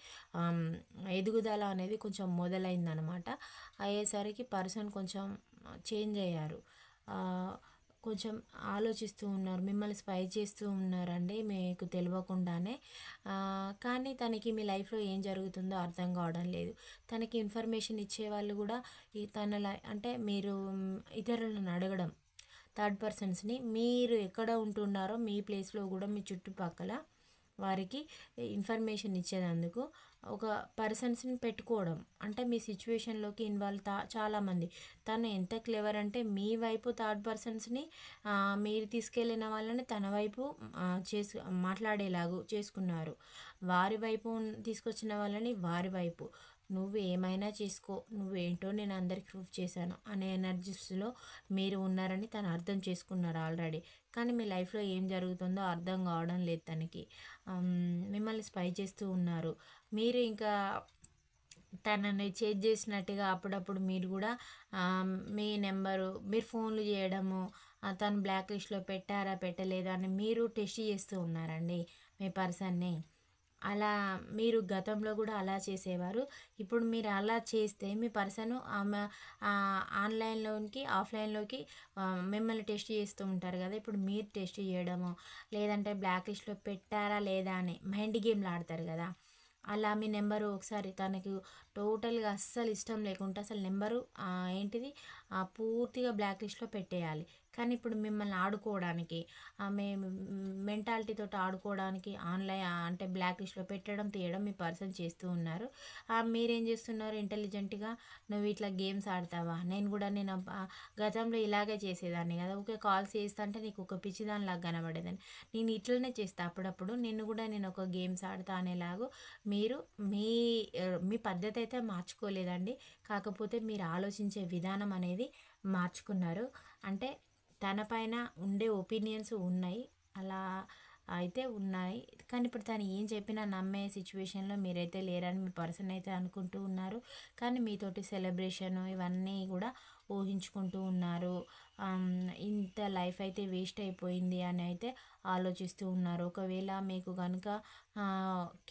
ఎదుగుదల అనేది కొంచెం మొదలైందనమాట. అయ్యేసరికి పర్సన్ కొంచెం చేంజ్ అయ్యారు. కొంచెం ఆలోచిస్తూ ఉన్నారు, మిమ్మల్ని స్పై చేస్తూ ఉన్నారండి మీకు తెలియకుండానే. కానీ తనకి మీ లైఫ్లో ఏం జరుగుతుందో అర్థం కావడం లేదు. తనకి ఇన్ఫర్మేషన్ ఇచ్చేవాళ్ళు కూడా ఈ తన అంటే మీరు ఇతరులను అడగడం, థర్డ్ పర్సన్స్ని మీరు ఎక్కడ ఉంటున్నారో మీ ప్లేస్లో కూడా మీ చుట్టుపక్కల వారికి ఇన్ఫర్మేషన్ ఇచ్చేదందుకు ఒక పర్సన్స్ని పెట్టుకోవడం. అంటే మీ సిచ్యువేషన్లోకి ఇన్వాల్వ్ చాలామంది. తను ఎంత క్లెవర్ అంటే మీ వైపు థర్డ్ పర్సన్స్ని మీరు తీసుకెళ్ళిన వాళ్ళని తన వైపు మాట్లాడేలాగా చేసుకున్నారు. వారి వైపు తీసుకొచ్చిన వాళ్ళని వారి వైపు, నువ్వు ఏమైనా చేసుకో, నువ్వేంటో నేను అందరికి ప్రూఫ్ చేశాను అనే ఎనర్జీస్లో మీరు ఉన్నారని తను అర్థం చేసుకున్నారు ఆల్రెడీ. కానీ మీ లైఫ్లో ఏం జరుగుతుందో అర్థం కావడం లేదు తనకి. మిమ్మల్ని స్పై చేస్తూ ఉన్నారు. మీరు ఇంకా తనని చేజ్ చేసినట్టుగా అప్పుడప్పుడు మీరు కూడా మీ నెంబరు మీరు ఫోన్లు చేయడము, తను బ్లాక్ లిస్ట్లో పెట్టారా పెట్టలేదా అని మీరు టెస్ట్ చేస్తూ ఉన్నారండి మీ పర్సన్ని. అలా మీరు గతంలో కూడా అలా చేసేవారు. ఇప్పుడు మీరు అలా చేస్తే మీ పర్సన్ ఆమె ఆన్లైన్లోకి ఆఫ్లైన్లోకి మిమ్మల్ని టెస్ట్ చేస్తూ ఉంటారు కదా. ఇప్పుడు మీరు టెస్ట్ చేయడము, లేదంటే బ్లాక్ లిస్ట్లో పెట్టారా లేదా అని మైండ్ గేమ్లు ఆడతారు కదా. అలా మీ నెంబరు ఒకసారి తనకు టోటల్గా అస్సలు ఇష్టం లేకుంటే అసలు నెంబరు ఏంటిది పూర్తిగా బ్లాక్ లిస్ట్లో పెట్టేయాలి. కానీ ఇప్పుడు మిమ్మల్ని ఆడుకోవడానికి ఆమె మెంటాలిటీతో ఆడుకోవడానికి ఆన్లైన్ అంటే బ్లాక్ లిస్ట్లో పెట్టడం తీయడం మీ పర్సన్ చేస్తూ ఉన్నారు. మీరేం చేస్తున్నారు ఇంటెలిజెంట్గా, నువ్వు ఇట్లా గేమ్స్ ఆడతావా, నేను గతంలో ఇలాగే చేసేదాన్ని కదా, ఓకే కాల్స్ చేస్తా అంటే నీకు ఒక పిచ్చిదానిలాగా కనబడేదని, నేను ఇట్లనే చేస్తా అప్పుడప్పుడు, నేను ఒక గేమ్స్ ఆడతా అనేలాగా మీరు మీ మీ పద్ధతి అయితే మార్చుకోలేదండి. కాకపోతే మీరు ఆలోచించే విధానం అనేది మార్చుకున్నారు. అంటే తన పైన ఉండే ఒపీనియన్స్ ఉన్నాయి, అలా అయితే ఉన్నాయి. కానీ ఇప్పుడు తను ఏం చెప్పినా నమ్మే సిచ్యువేషన్లో మీరైతే లేరని మీ పర్సన్ అయితే అనుకుంటూ ఉన్నారు. కానీ మీతోటి సెలబ్రేషన్ ఇవన్నీ కూడా ఊహించుకుంటూ ఉన్నారు. ఇంత లైఫ్ అయితే వేస్ట్ అయిపోయింది అని అయితే ఆలోచిస్తూ ఉన్నారు. ఒకవేళ మీకు కనుక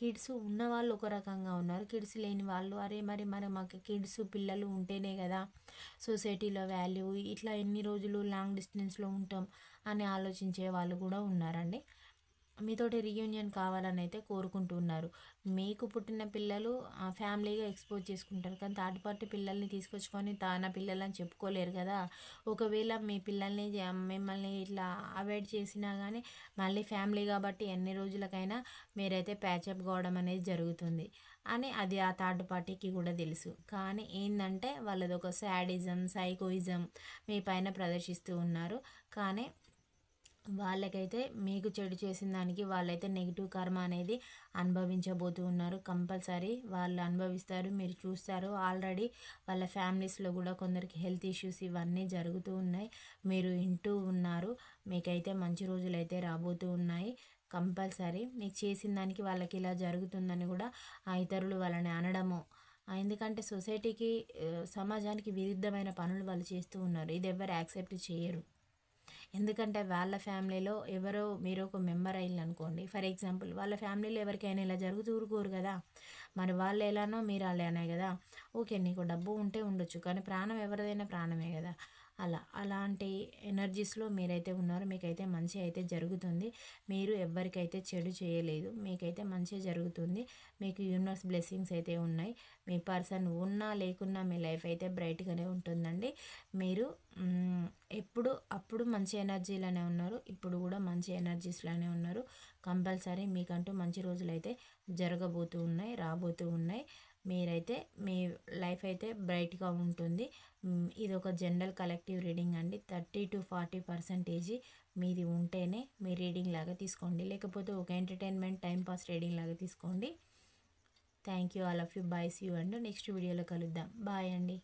కిడ్స్ ఉన్నవాళ్ళు ఒక రకంగా ఉన్నారు, కిడ్స్ లేని వాళ్ళు మరి మాకు కిడ్స్ పిల్లలు ఉంటేనే కదా సొసైటీలో వాల్యూ, ఇట్లా ఎన్ని రోజులు లాంగ్ డిస్టెన్స్లో ఉంటాం అని ఆలోచించే వాళ్ళు కూడా ఉన్నారండి. మీతోటి రీయూనియన్ కావాలని అయితే కోరుకుంటున్నారు. మీకు పుట్టిన పిల్లలు ఫ్యామిలీగా ఎక్స్పోజ్ చేసుకుంటారు, కానీ థర్డ్ పార్టీ పిల్లల్ని తీసుకొచ్చుకొని తన పిల్లలని చెప్పుకోలేరు కదా. ఒకవేళ మీ పిల్లల్ని మిమ్మల్ని ఇట్లా అవాయిడ్ చేసినా కానీ మళ్ళీ ఫ్యామిలీ కాబట్టి ఎన్ని రోజులకైనా మీరైతే ప్యాచప్ కావడం అనేది జరుగుతుంది అని అది ఆ థర్డ్ పార్టీకి కూడా తెలుసు. కానీ ఏంటంటే వాళ్ళది ఒక శాడిజం, సైకోయిజం మీ పైన ప్రదర్శిస్తూ ఉన్నారు. కానీ వాళ్ళకైతే మీకు చెడు చేసిన దానికి వాళ్ళైతే నెగిటివ్ కర్మ అనేది అనుభవించబోతూ ఉన్నారు. కంపల్సరీ వాళ్ళు అనుభవిస్తారు, మీరు చూస్తారు. ఆల్రెడీ వాళ్ళ ఫ్యామిలీస్లో కూడా కొందరికి హెల్త్ ఇష్యూస్ ఇవన్నీ జరుగుతూ ఉన్నాయి, మీరు వింటూ ఉన్నారు. మీకైతే మంచి రోజులు అయితే రాబోతూ ఉన్నాయి. కంపల్సరీ మీకు చేసిన దానికి వాళ్ళకి ఇలా జరుగుతుందని కూడా ఇతరులు వాళ్ళని అనడము ఎందుకంటే సొసైటీకి సమాజానికి విరుద్ధమైన పనులు వాళ్ళు చేస్తూ ఉన్నారు. ఇది ఎవరు యాక్సెప్ట్ చేయరు. ఎందుకంటే వాళ్ళ ఫ్యామిలీలో ఎవరో మీరు ఒక మెంబర్ అయ్యింది అనుకోండి, ఫర్ ఎగ్జాంపుల్ వాళ్ళ ఫ్యామిలీలో ఎవరికైనా ఇలా జరుగుతూ ఊరుకోరు కదా. మరి వాళ్ళు ఎలానో మీరు అలానే కదా. ఓకే, నీకు డబ్బు ఉంటే ఉండొచ్చు, కానీ ప్రాణం ఎవరిదైనా ప్రాణమే కదా. అలాంటి ఎనర్జీస్లో మీరైతే ఉన్నారు. మీకైతే మంచి అయితే జరుగుతుంది. మీరు ఎవరికైతే చెడు చేయలేదు, మీకైతే మంచి జరుగుతుంది. మీకు యూనివర్స్ బ్లెస్సింగ్స్ అయితే ఉన్నాయి. మీ పర్సన్ ఉన్నా లేకున్నా మీ లైఫ్ అయితే బ్రైట్గానే ఉంటుందండి. మీరు అప్పుడు మంచి ఎనర్జీలోనే ఉన్నారు, ఇప్పుడు కూడా మంచి ఎనర్జీస్లోనే ఉన్నారు. కంపల్సరీ మీకంటూ మంచి రోజులు అయితే జరగబోతూ ఉన్నాయి, రాబోతూ ఉన్నాయి. మీరైతే మీ లైఫ్ అయితే బ్రైట్గా ఉంటుంది. ఇది ఒక జనరల్ కలెక్టివ్ రీడింగ్ అండి. 30-40% మీది ఉంటేనే మీ రీడింగ్ లాగా తీసుకోండి, లేకపోతే ఒక ఎంటర్టైన్మెంట్ టైంపాస్ రీడింగ్ లాగా తీసుకోండి. Thank you, all of you. Bye, see you and next వీడియోలో కలుద్దాం. బాయ్ అండి.